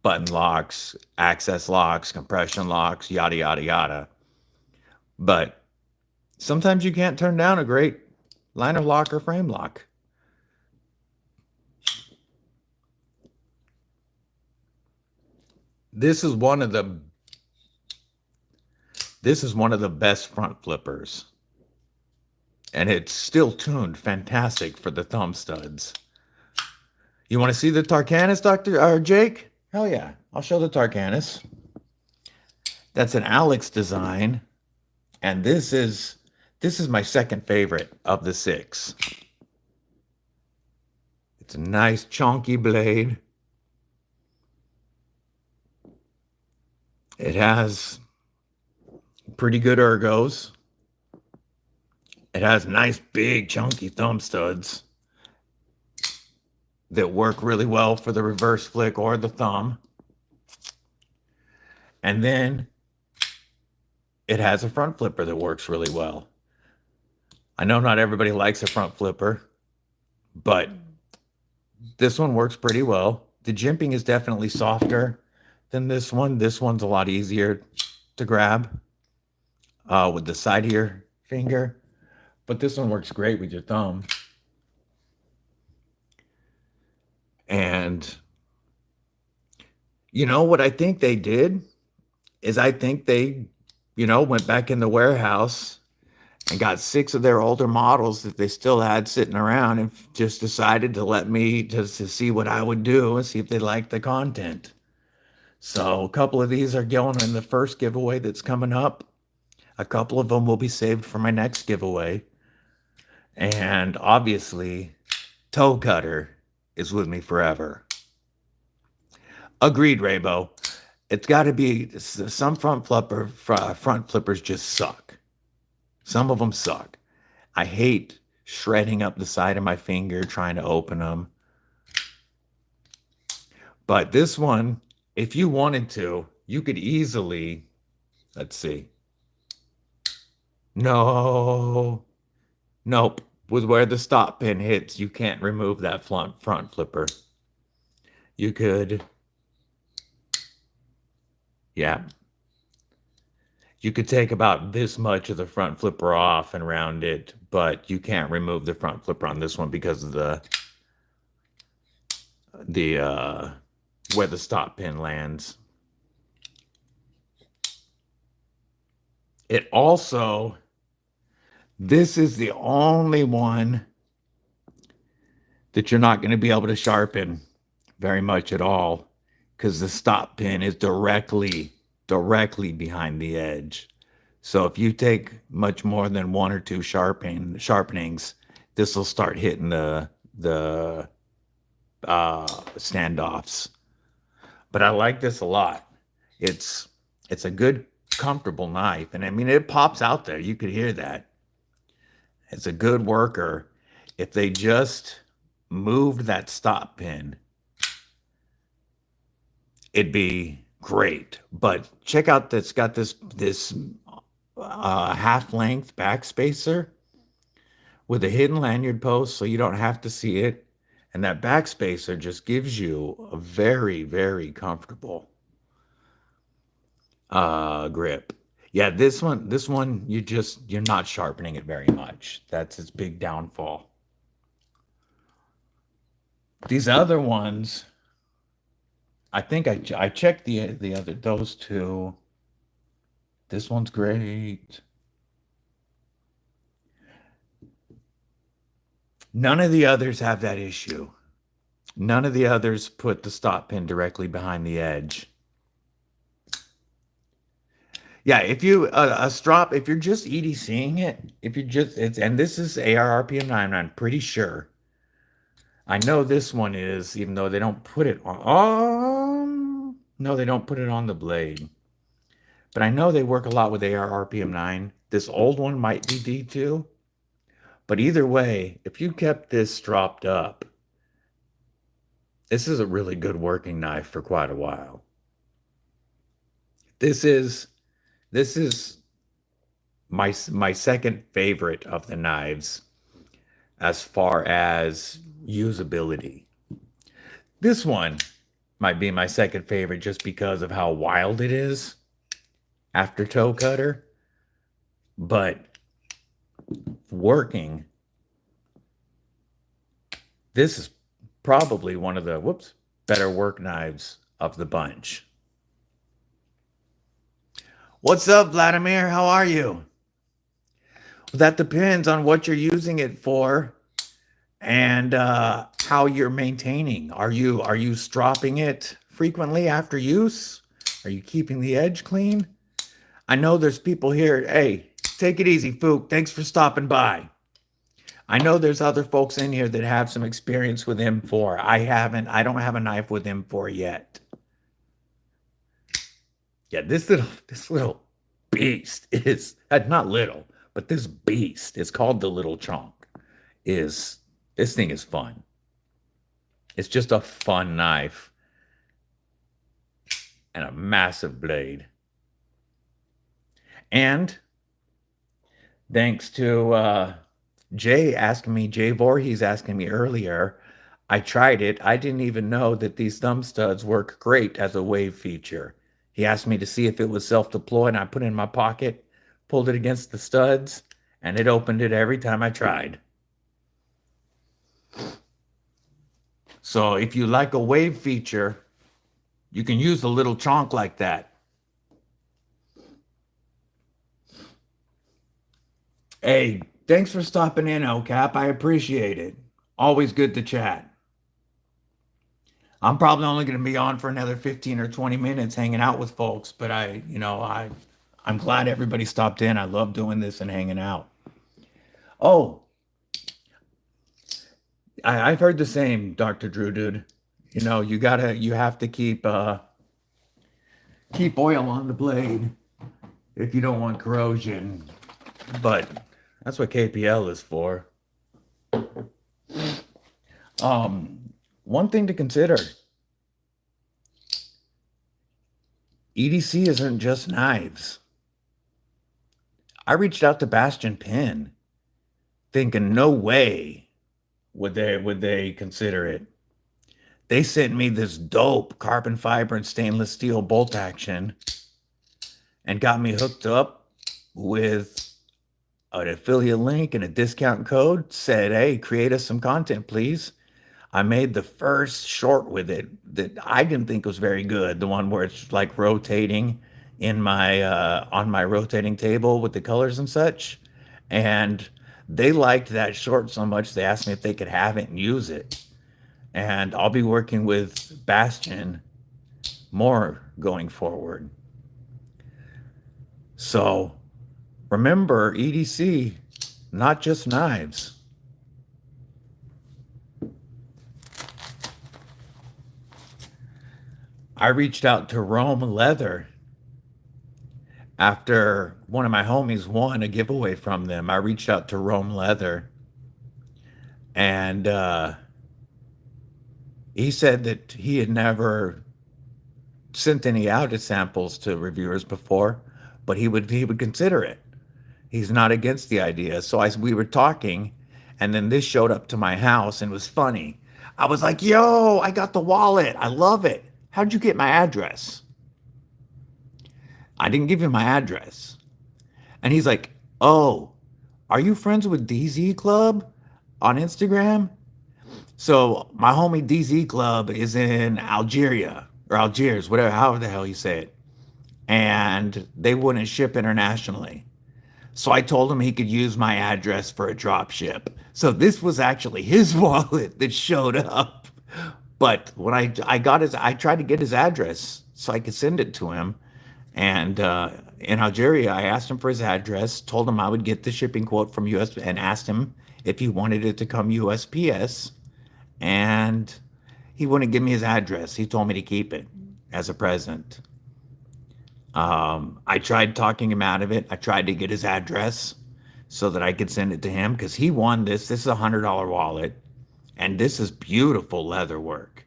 button locks, access locks, compression locks, yada, yada, yada. But sometimes you can't turn down a great liner lock or frame lock. This is one of the best front flippers. And it's still tuned fantastic for the thumb studs. You want to see the Tarkanis, Dr. or Jake? Hell yeah, I'll show the Tarkanis. That's an Alex design, and this is my second favorite of the 6. It's a nice chunky blade. It has pretty good ergos. It has nice big chunky thumb studs that work really well for the reverse flick or the thumb. And then it has a front flipper that works really well. I know not everybody likes a front flipper, but this one works pretty well. The jimping is definitely softer than this one. This one's a lot easier to grab with the side of your finger, but this one works great with your thumb. And you know what I think they did is I think they, went back in the warehouse and got 6 of their older models that they still had sitting around and just decided to let me just to see what I would do and see if they liked the content. So a couple of these are going in the first giveaway that's coming up. A couple of them will be saved for my next giveaway. And obviously, Toe Cutter is with me forever. Agreed, Raybo. It's got to be, some front flippers just suck. Some of them suck. I hate shredding up the side of my finger trying to open them. But this one, if you wanted to, you could easily, let's see. No. Nope. With where the stop pin hits, you can't remove that front flipper. You could, yeah. You could take about this much of the front flipper off and round it, but you can't remove the front flipper on this one because of the where the stop pin lands. It also, this is the only one that you're not going to be able to sharpen very much at all because the stop pin is directly behind the edge. So if you take much more than 1 or 2 sharpenings, this will start hitting the standoffs. But I like this a lot. It's a good, comfortable knife. And I mean, it pops out there. You could hear that. It's a good worker. If they just moved that stop pin, it'd be great. But check out that's got this half-length back spacer with a hidden lanyard post so you don't have to see it. And that back spacer just gives you a very, very comfortable grip. Yeah, this one, you're not sharpening it very much. That's its big downfall. These other ones, I think I checked the other those two. This one's great. None of the others have that issue. None of the others put the stop pin directly behind the edge. Yeah, if you a strop, if you're just EDCing it, if you just it's and this is ARRPM 9, I'm pretty sure. I know this one is, even though they don't put it on. No, they don't put it on the blade. But I know they work a lot with ARRPM 9. This old one might be D2. But either way, if you kept this stropped up, this is a really good working knife for quite a while. This is this is my second favorite of the knives as far as usability. This one might be my second favorite just because of how wild it is after toe cutter, but working, this is probably one of the better work knives of the bunch. What's up, Vladimir? How are you? That depends on what you're using it for and how you're maintaining. Are you stropping it frequently after use? Are you keeping the edge clean? I know there's people here. Hey, take it easy, Fook. Thanks for stopping by. I know there's other folks in here that have some experience with M4. I haven't. I don't have a knife with M4 yet. Yeah, this little beast is not little, but this beast is called the Little Chonk. Is this thing is fun. It's just a fun knife and a massive blade. And thanks to Jay Voorhees asking me earlier, I tried it. I didn't even know that these thumb studs work great as a wave feature. He asked me to see if it was self-deploy, and I put it in my pocket, pulled it against the studs, and it opened it every time I tried. So if you like a wave feature, you can use a little chonk like that. Hey, thanks for stopping in, OCap. I appreciate it. Always good to chat. I'm probably only going to be on for another 15 or 20 minutes hanging out with folks, but I'm glad everybody stopped in. I love doing this and hanging out. Oh, I've heard the same, Dr. Drew, dude. You have to keep oil on the blade if you don't want corrosion. But that's what KPL is for. One thing to consider, EDC isn't just knives. I reached out to Bastion Pen thinking no way would they consider it. They sent me this dope carbon fiber and stainless steel bolt action and got me hooked up with an affiliate link and a discount code. Said, hey, create us some content, please. I made the first short with it that I didn't think was very good. The one where it's like rotating in my on my rotating table with the colors and such. And they liked that short so much they asked me if they could have it and use it. And I'll be working with Bastion more going forward. So remember, EDC, not just knives. I reached out to Rome Leather after one of my homies won a giveaway from them. I reached out to Rome Leather, and he said that he had never sent any out as samples to reviewers before, but he would consider it. He's not against the idea. So we were talking, and then this showed up to my house, and it was funny. I was like, yo, I got the wallet. I love it. How'd you get my address? I didn't give him my address. And he's like, "Oh, are you friends with DZ Club on Instagram?" So my homie DZ Club is in Algeria or Algiers, whatever, however the hell you say it. And they wouldn't ship internationally. So I told him he could use my address for a drop ship. So this was actually his wallet that showed up. But when I tried to get his address so I could send it to him. And in Algeria, I asked him for his address, told him I would get the shipping quote from US, and asked him if he wanted it to come USPS. And he wouldn't give me his address. He told me to keep it as a present. I tried talking him out of it. I tried to get his address so that I could send it to him because he won this. This is $100 wallet, and this is beautiful leather work.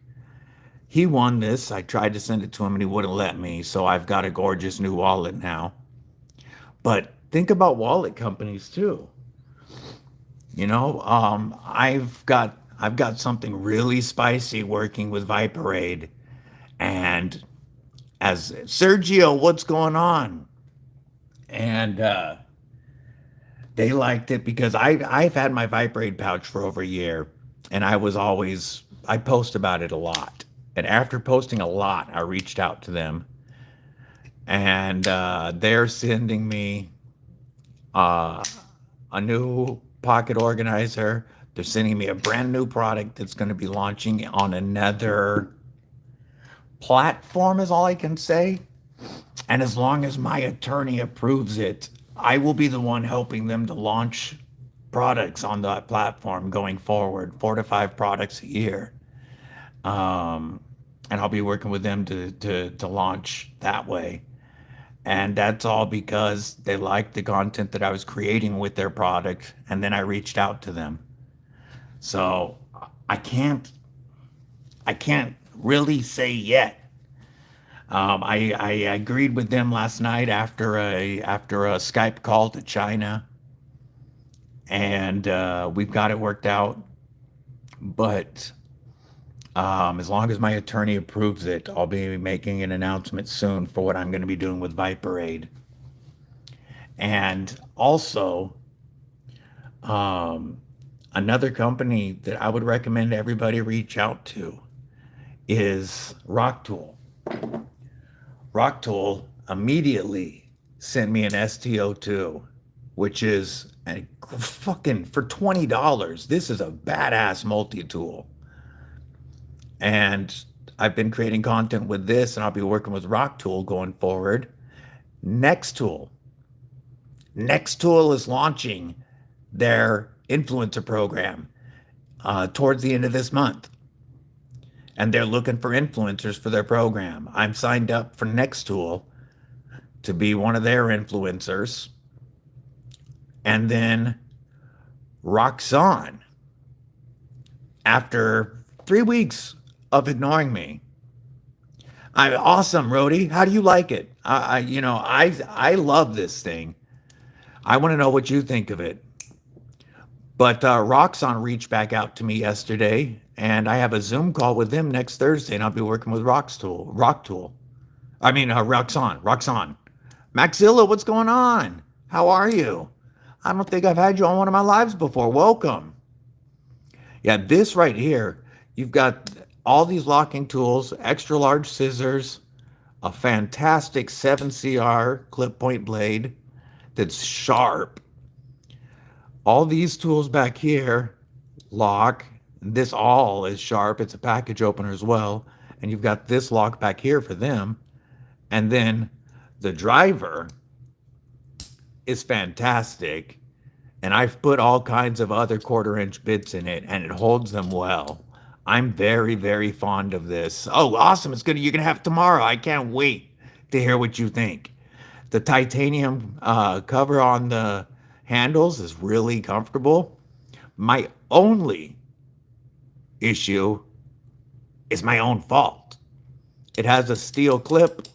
He won this. I tried to send it to him, and he wouldn't let me. So I've got a gorgeous new wallet now. But think about wallet companies too. I've got something really spicy working with Viperade, and as Sergio, what's going on? And they liked it because I've had my Viperade pouch for over a year, and I post about it a lot. And after posting a lot, I reached out to them, and they're sending me uh, a new pocket organizer. They're sending me a brand new product that's going to be launching on another platform, is all I can say. And as long as my attorney approves it, I will be the one helping them to launch products on that platform going forward, 4 to 5 products a year. Um, and I'll be working with them to launch that way. And that's all because they liked the content that I was creating with their product. And then I reached out to them. So I can't I can't really say yet. I agreed with them last night after a Skype call to China, and we've got it worked out. But as long as my attorney approves it, I'll be making an announcement soon for what I'm going to be doing with Viperade. And also, um, another company that I would recommend everybody reach out to is Rocktool. Rocktool immediately sent me an STO2, which is a fucking for $20. This is a badass multi tool. And I've been creating content with this, and I'll be working with Rocktool going forward. Nextool. Nextool is launching their influencer program towards the end of this month. And they're looking for influencers for their program. I'm signed up for Nextool to be one of their influencers. And then Roxanne, after 3 weeks of ignoring me, I'm awesome, Rody. How do you like it? I love this thing. I want to know what you think of it. But Roxanne reached back out to me yesterday, and I have a Zoom call with them next Thursday, and I'll be working with Rocktool. I mean, Roxanne. Maxilla, what's going on? How are you? I don't think I've had you on one of my lives before. Welcome. Yeah, this right here, you've got all these locking tools, extra large scissors, a fantastic 7CR clip point blade that's sharp. All these tools back here lock. This all is sharp. It's a package opener as well. And you've got this lock back here for them. And then the driver is fantastic. And I've put all kinds of other 1/4 inch bits in it, and it holds them well. I'm very, very fond of this. Oh, awesome. You're going to have it tomorrow. I can't wait to hear what you think. The titanium cover on the handles is really comfortable. My only issue is my own fault. It has a steel clip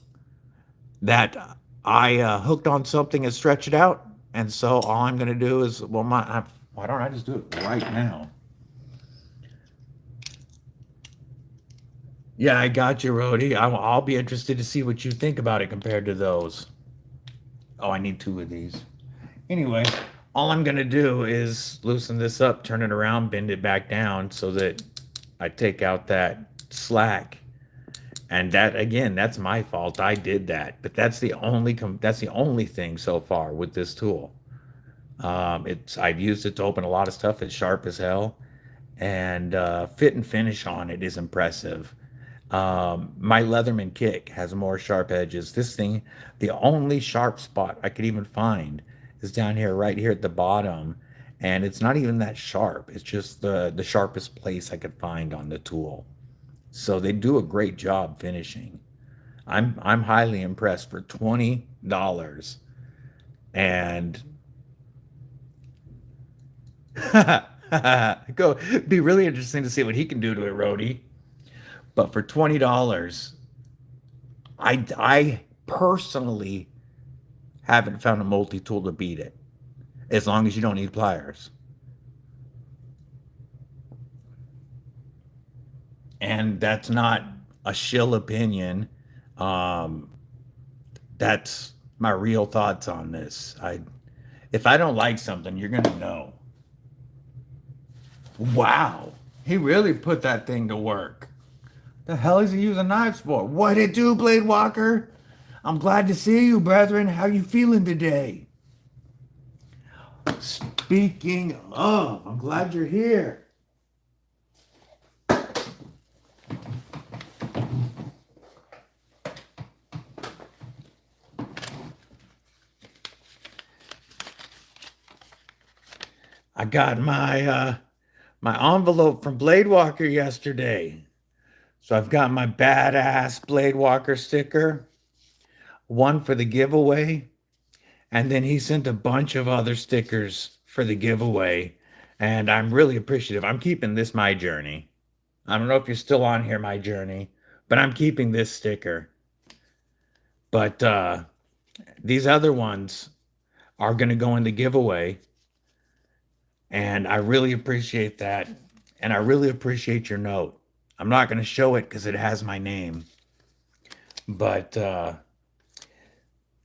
that I hooked on something and stretched it out. And so all I'm going to do is, why don't I just do it right now? Yeah, I got you, Rody. I'll be interested to see what you think about it compared to those. Oh, I need 2 of these. Anyway, all I'm going to do is loosen this up, turn it around, bend it back down so that I take out that slack. And that, again, that's my fault. I did that, but that's the only thing so far with this tool. I've used it to open a lot of stuff. It's sharp as hell, and fit and finish on it is impressive. My Leatherman kick has more sharp edges. This thing, the only sharp spot I could even find is down here, right here at the bottom, and it's not even that sharp. It's just the sharpest place I could find on the tool. So they do a great job finishing. I'm highly impressed for $20. And go be really interesting to see what he can do to it, Rhodey. But for $20, I personally haven't found a multi-tool to beat it. As long as you don't need pliers. And that's not a shill opinion. Um, that's my real thoughts on this. If I don't like something, you're gonna know. Wow, he really put that thing to work. The hell is he using knives for? What it do, Blade Walker? I'm glad to see you, brethren. How you feeling today? Speaking of, I'm glad you're here. I got my envelope from Blade Walker yesterday. So I've got my badass Blade Walker sticker, one for the giveaway, and then he sent a bunch of other stickers for the giveaway, and I'm really appreciative. I'm keeping this My Journey. I don't know if you're still on here, My Journey, but I'm keeping this sticker. But these other ones are going to go in the giveaway, and I really appreciate that, and I really appreciate your note. I'm not going to show it because it has my name, but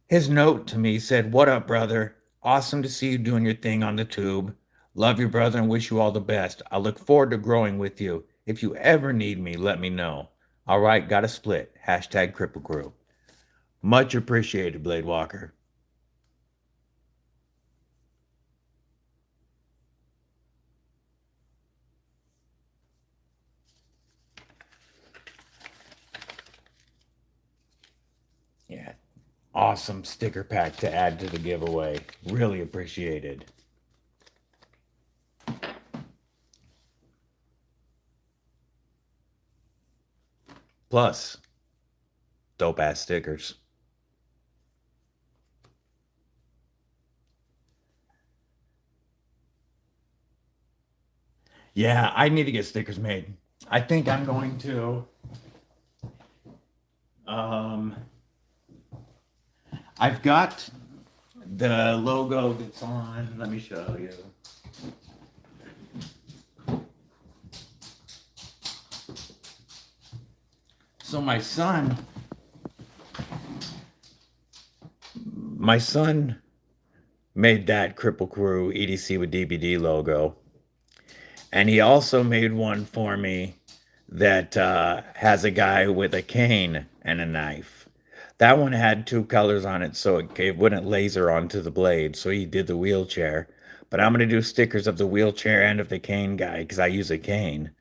his note to me said, "What up, brother? Awesome to see you doing your thing on the tube. Love you, brother, and wish you all the best. I look forward to growing with you. If you ever need me, let me know. All right, got a split. Hashtag Cripple Crew." Much appreciated, Blade Walker. Yeah, awesome sticker pack to add to the giveaway. Really appreciated. Plus, dope ass stickers. Yeah, I need to get stickers made. I think I'm going to. Um, I've got the logo that's on. Let me show you. So my son made that Cripple Crew EDC with DBD logo. And he also made one for me that has a guy with a cane and a knife. That one had two colors on it, so it wouldn't laser onto the blade. So he did the wheelchair. But I'm going to do stickers of the wheelchair and of the cane guy because I use a cane.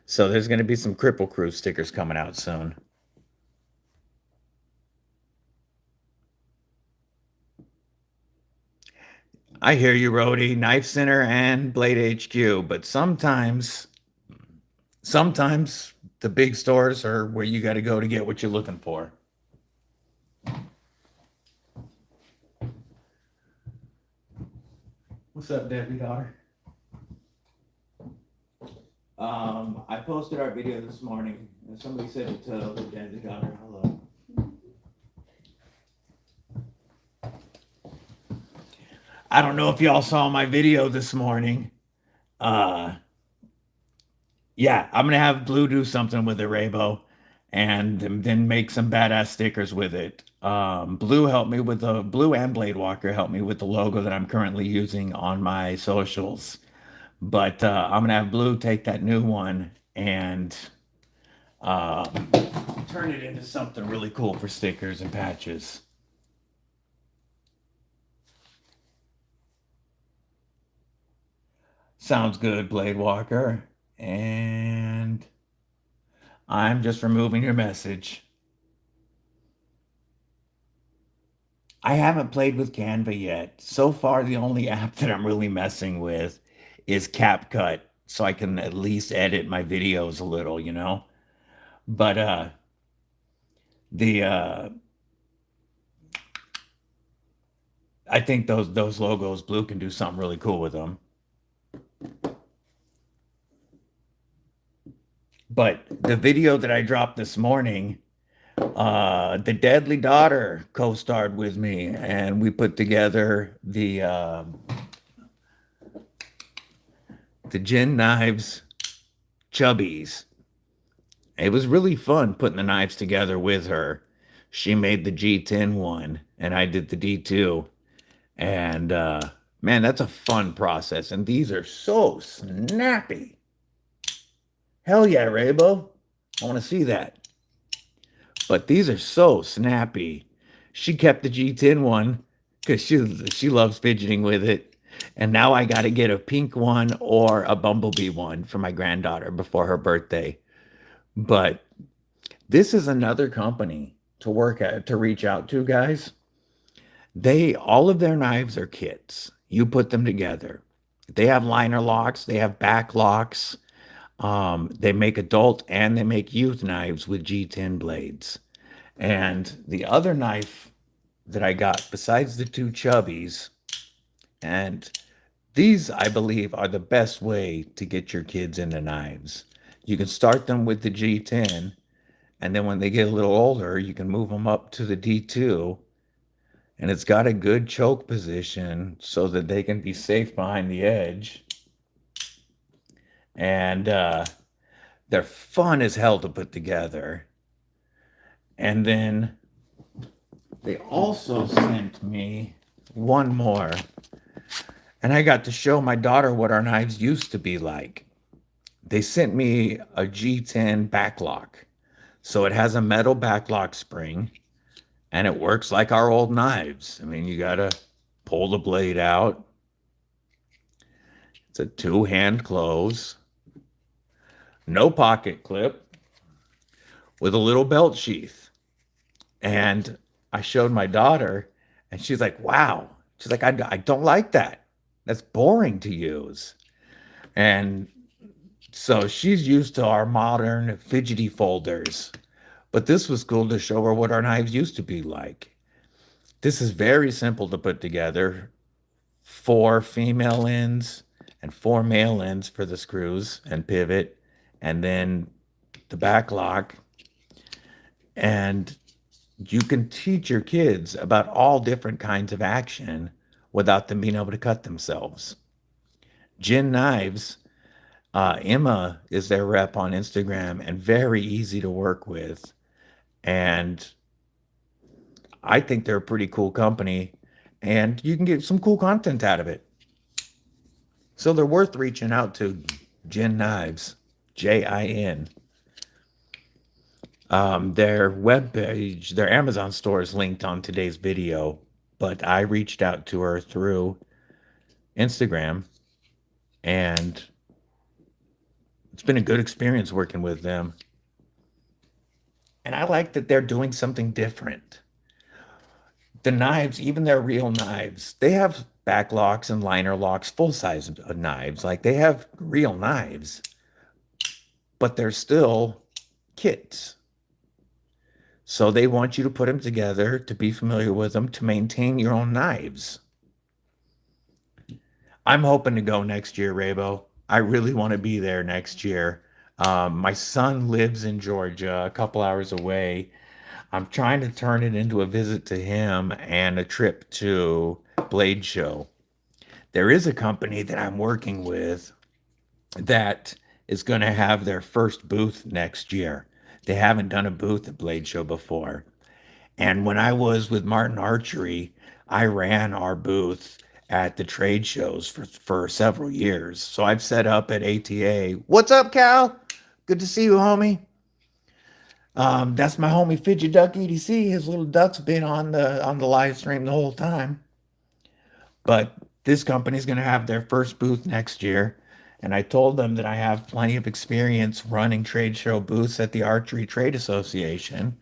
So there's going to be some Cripple Crew stickers coming out soon. I hear you, Rhodey, Knife Center and Blade HQ, but sometimes the big stores are where you got to go to get what you're looking for. What's up, Debbie daughter? I posted our video this morning, and somebody said to tell the Debbie daughter hello. I don't know if y'all saw my video this morning. Yeah, I'm gonna have Blue do something with the Raybo, and then make some badass stickers with it. Blue helped me with the Blue and Blade Walker helped me with the logo that I'm currently using on my socials. But I'm gonna have Blue take that new one and uh, turn it into something really cool for stickers and patches. Sounds good, Blade Walker. And I'm just removing your message. I haven't played with Canva yet. So far, the only app that I'm really messing with is CapCut, so I can at least edit my videos a little, you know? But the I think those logos, Blue can do something really cool with them. But the video that I dropped this morning, the Deadly Daughter co-starred with me, and we put together the Gin Knives Chubbies. It was really fun putting the knives together with her. She made the G10 one, and I did the D2. And man, that's a fun process. And these are so snappy. Hell yeah, Raybo. I want to see that. But these are so snappy. She kept the G10 one because she loves fidgeting with it. And now I got to get a pink one or a bumblebee one for my granddaughter before her birthday. But this is another company to work at, to reach out to, guys. They all of their knives are kits. You put them together. They have liner locks, they have back locks. They make adult and they make youth knives with G10 blades. And the other knife that I got, besides the two chubbies, and these I believe are the best way to get your kids into knives. You can start them with the G10, and then when they get a little older, you can move them up to the D2, and it's got a good choke position so that they can be safe behind the edge. And they're fun as hell to put together. And then they also sent me one more. And I got to show my daughter what our knives used to be like. They sent me a G10 backlock. So it has a metal backlock spring and it works like our old knives. I mean, you got to pull the blade out. It's a two-hand close, no pocket clip, with a little belt sheath. And I showed my daughter, and she's like, wow. She's like, I don't like that. That's boring to use. And so she's used to our modern fidgety folders. But this was cool to show her what our knives used to be like. This is very simple to put together. 4 female ends and 4 male ends for the screws and pivot, and then the back lock. And you can teach your kids about all different kinds of action without them being able to cut themselves. Gin Knives, Emma is their rep on Instagram and very easy to work with. And I think they're a pretty cool company and you can get some cool content out of it. So they're worth reaching out to. Gin Knives, Jin. Their webpage, their Amazon store is linked on today's video, but I reached out to her through Instagram, and it's been a good experience working with them. And I like that they're doing something different. The knives, even their real knives, they have back locks and liner locks, full size knives. Like they have real knives, but they're still kits. So they want you to put them together, to be familiar with them, to maintain your own knives. I'm hoping to go next year, Raybo. I really want to be there next year. My son lives in Georgia, a couple hours away. I'm trying to turn it into a visit to him and a trip to Blade Show. There is a company that I'm working with that is going to have their first booth next year. They haven't done a booth at Blade Show before. And when I was with Martin Archery, I ran our booth at the trade shows for several years. So I've set up at ATA. What's up, Cal? Good to see you, homie. That's my homie Fidget Duck EDC. His little duck's been on the live stream the whole time. But this company's going to have their first booth next year. And I told them that I have plenty of experience running trade show booths at the Archery Trade Association.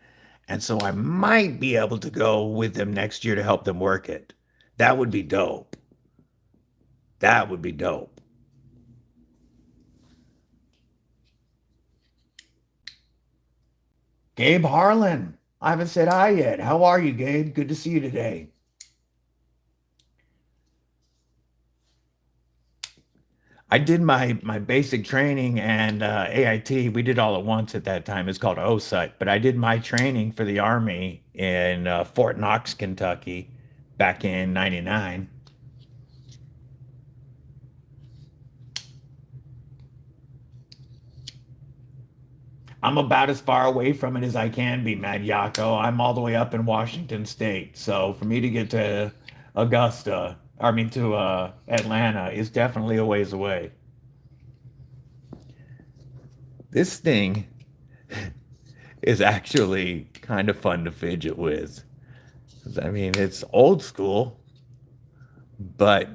And so I might be able to go with them next year to help them work it. That would be dope. That would be dope. Gabe Harlan. I haven't said hi yet. How are you, Gabe? Good to see you today. I did my basic training and AIT. We did all at once at that time. It's called OSUT. But I did my training for the Army in Fort Knox, Kentucky, back in '99. I'm about as far away from it as I can be, Mad Yako. I'm all the way up in Washington State. So for me to get to Augusta, I mean to Atlanta, is definitely a ways away. This thing is actually kind of fun to fidget with. I mean, it's old school, but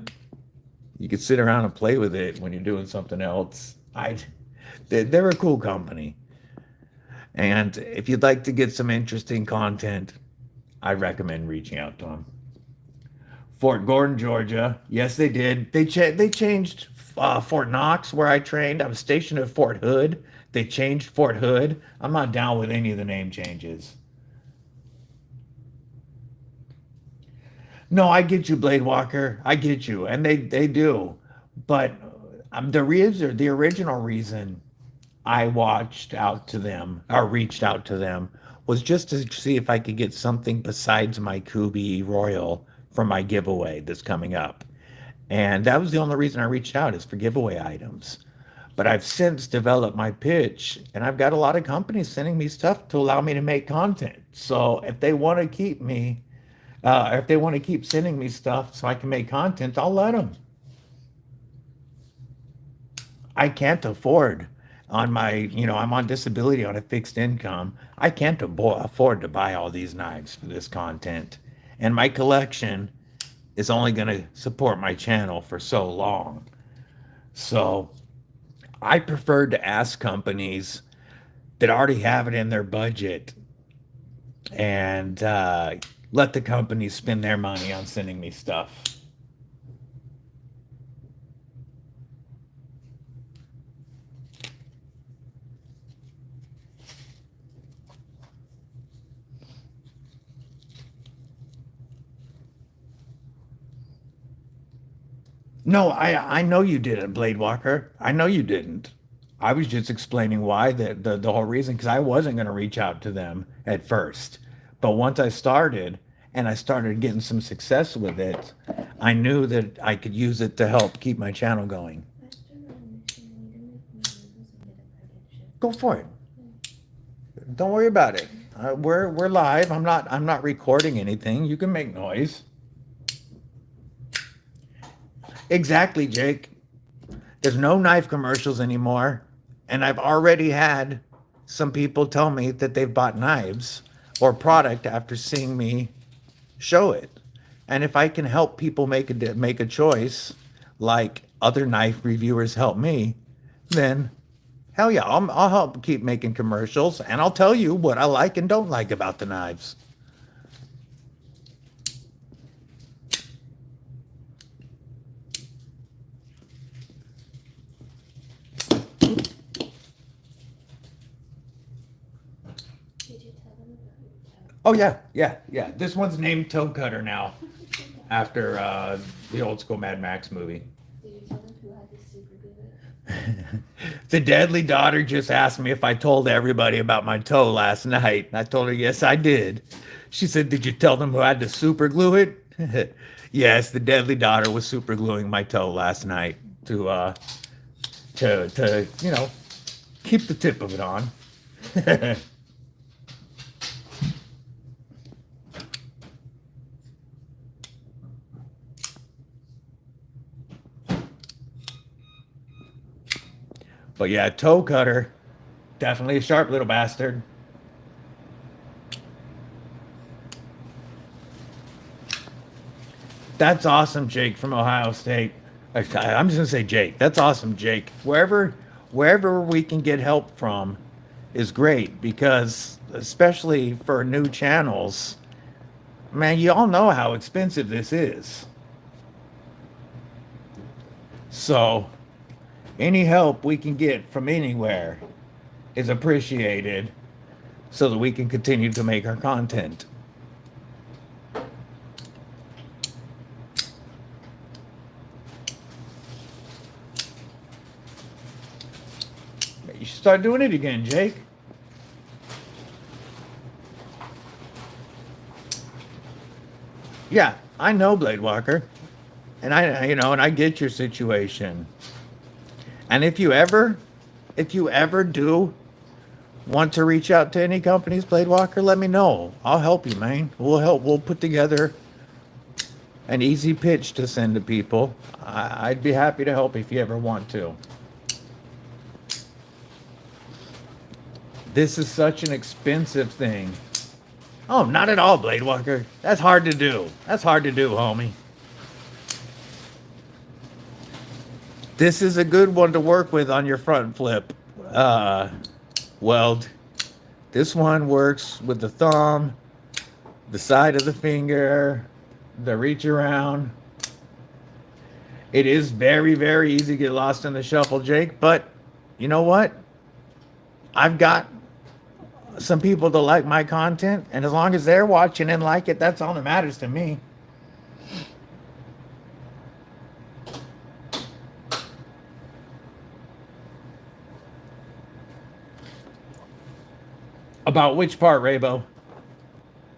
you can sit around and play with it when you're doing something else. They're a cool company. And if you'd like to get some interesting content, I recommend reaching out to them. Fort Gordon, Georgia. Yes, they did. They changed Fort Knox where I trained. I was stationed at Fort Hood. They changed Fort Hood. I'm not down with any of the name changes. No, I get you, Blade Walker. I get you, and they do. But the original reason I watched out to them or reached out to them was just to see if I could get something besides my Kubi Royal for my giveaway that's coming up. And that was the only reason I reached out is for giveaway items. But I've since developed my pitch and I've got a lot of companies sending me stuff to allow me to make content. So if they want to keep me, if they want to keep sending me stuff so I can make content, I'll let them. I can't afford on I'm on disability on a fixed income. I can't afford to buy all these knives for this content. And my collection is only going to support my channel for so long. So I prefer to ask companies that already have it in their budget and let the companies spend their money on sending me stuff. No, I know you didn't, Blade Walker. I know you didn't. I was just explaining why the whole reason because I wasn't going to reach out to them at first. But once I started and I started getting some success with it, I knew that I could use it to help keep my channel going. Go for it. Don't worry about it. We're live. I'm not recording anything. You can make noise. Exactly, Jake. There's no knife commercials anymore. And I've already had some people tell me that they've bought knives or product after seeing me show it. And if I can help people make a choice like other knife reviewers help me, then hell yeah, I'll help keep making commercials and I'll tell you what I like and don't like about the knives. Oh yeah, yeah, yeah. This one's named Toe Cutter now, after the old school Mad Max movie. Did you tell them who had to super glue it? The deadly daughter just asked me if I told everybody about my toe last night. I told her yes, I did. She said, "Did you tell them who had to super glue it?" Yes, the deadly daughter was super gluing my toe last night to keep the tip of it on. But yeah, toe cutter, definitely a sharp little bastard. That's awesome, Jake from Ohio State. I'm just gonna say Jake. That's awesome, Jake. Wherever we can get help from is great because especially for new channels, man, you all know how expensive this is. So any help we can get from anywhere is appreciated so that we can continue to make our content. You should start doing it again, Jake. Yeah, I know Blade Walker, and I get your situation. And if you ever do want to reach out to any companies, Blade Walker, let me know. I'll help you, man. We'll help. We'll put together an easy pitch to send to people. I'd be happy to help if you ever want to. This is such an expensive thing. Oh, not at all, Blade Walker. That's hard to do. That's hard to do, homie. This is a good one to work with on your front flip. Weld. This one works with the thumb, the side of the finger, the reach around. It is very, very easy to get lost in the shuffle, Jake, but you know what? I've got some people to like my content, and as long as they're watching and like it, that's all that matters to me. About which part, Raybo?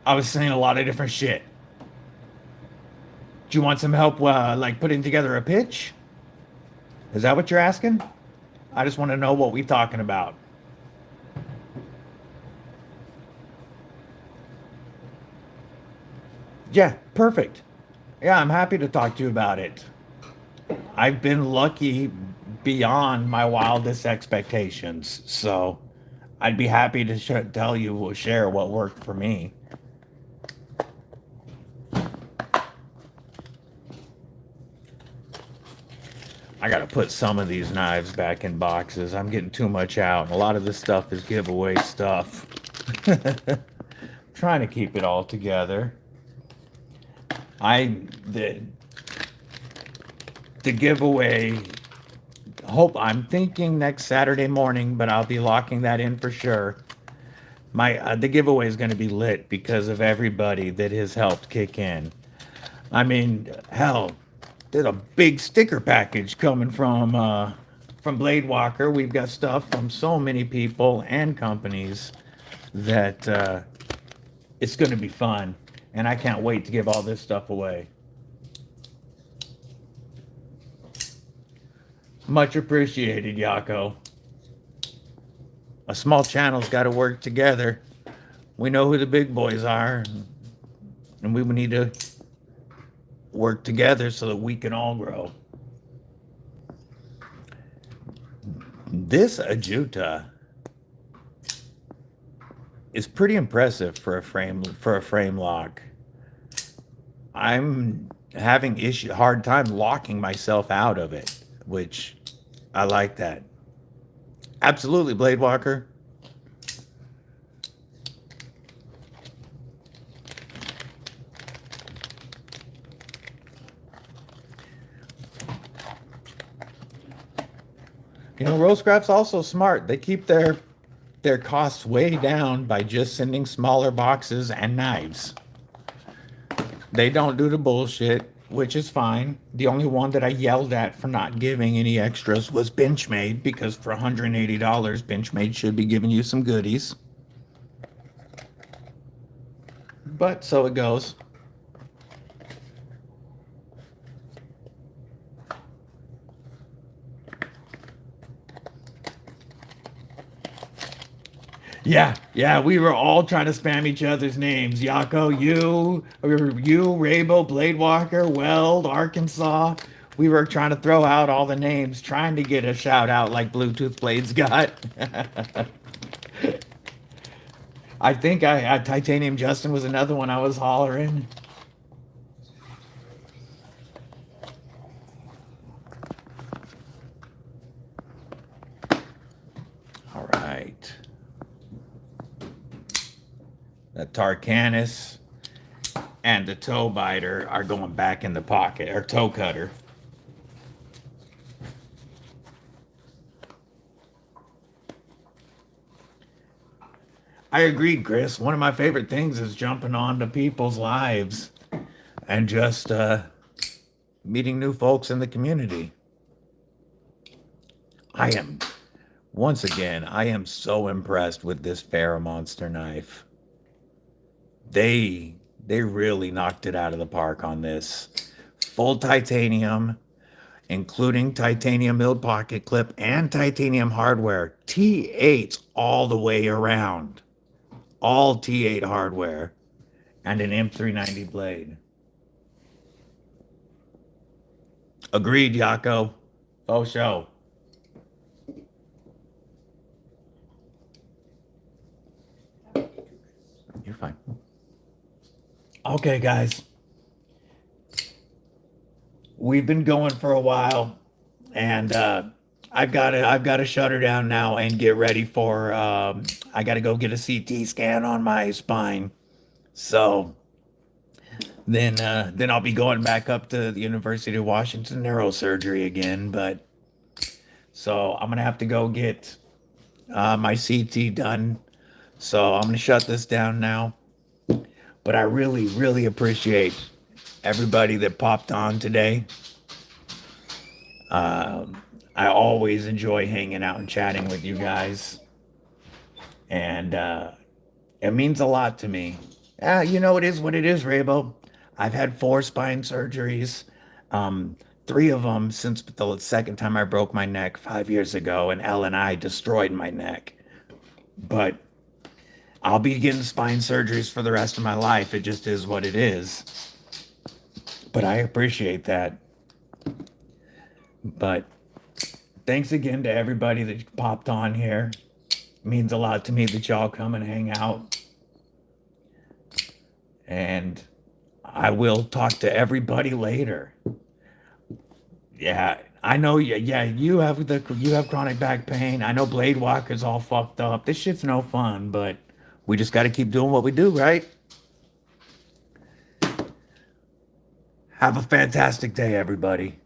I was saying a lot of different shit. Do you want some help, like putting together a pitch? Is that what you're asking? I just want to know what we're talking about. Yeah, perfect. Yeah, I'm happy to talk to you about it. I've been lucky beyond my wildest expectations, so I'd be happy to tell you, share what worked for me. I gotta put some of these knives back in boxes. I'm getting too much out. And a lot of this stuff is giveaway stuff. Trying to keep it all together. The giveaway. I'm thinking next Saturday morning, but I'll be locking that in for sure. The giveaway is going to be lit because of everybody that has helped kick in. I mean, hell, there's a big sticker package coming from Blade Walker. We've got stuff from so many people and companies that it's going to be fun, and I can't wait to give all this stuff away. Much appreciated, Yako. A small channel's got to work together. We know who the big boys are, and we need to work together so that we can all grow. This Ajuta is pretty impressive for a frame lock. I'm having hard time locking myself out of it, which I like that. Absolutely, Blade Walker. You know, Rosecraft's also smart. They keep their costs way down by just sending smaller boxes and knives. They don't do the bullshit, which is fine. The only one that I yelled at for not giving any extras was Benchmade, because for $180, Benchmade should be giving you some goodies. But so it goes. Yeah, we were all trying to spam each other's names. Yako, you, Raybo, Blade Walker, Weld, Arkansas. We were trying to throw out all the names, trying to get a shout out like Bluetooth Blades got. I think Titanium Justin was another one I was hollering. All right. The Tarkanis and the toe biter are going back in the pocket, or toe cutter. I agree, Chris. One of my favorite things is jumping onto people's lives and just meeting new folks in the community. I am, once again, I am so impressed with this Farrah Monster knife. They really knocked it out of the park on this. Full titanium, including titanium milled pocket clip and titanium hardware. T8 all the way around. All T8 hardware and an M390 blade. Agreed, Yako. Oh, show. You're fine. Okay, guys. We've been going for a while, and I've got to shut her down now and get ready for. I got to go get a CT scan on my spine. So then I'll be going back up to the University of Washington neurosurgery again. But so I'm gonna have to go get my CT done. So I'm gonna shut this down now. But I really, really appreciate everybody that popped on today. I always enjoy hanging out and chatting with you guys, and it means a lot to me. You know, it is what it is, Rabo. I've had 4 spine surgeries, um, 3 of them since the second time I broke my neck 5 years ago, and L&I destroyed my neck. But I'll be getting spine surgeries for the rest of my life. It just is what it is. But I appreciate that. But thanks again to everybody that popped on here. It means a lot to me that y'all come and hang out. And I will talk to everybody later. Yeah, I know. Yeah, you have chronic back pain. I know Blade Walker's all fucked up. This shit's no fun, but we just got to keep doing what we do, right? Have a fantastic day, everybody.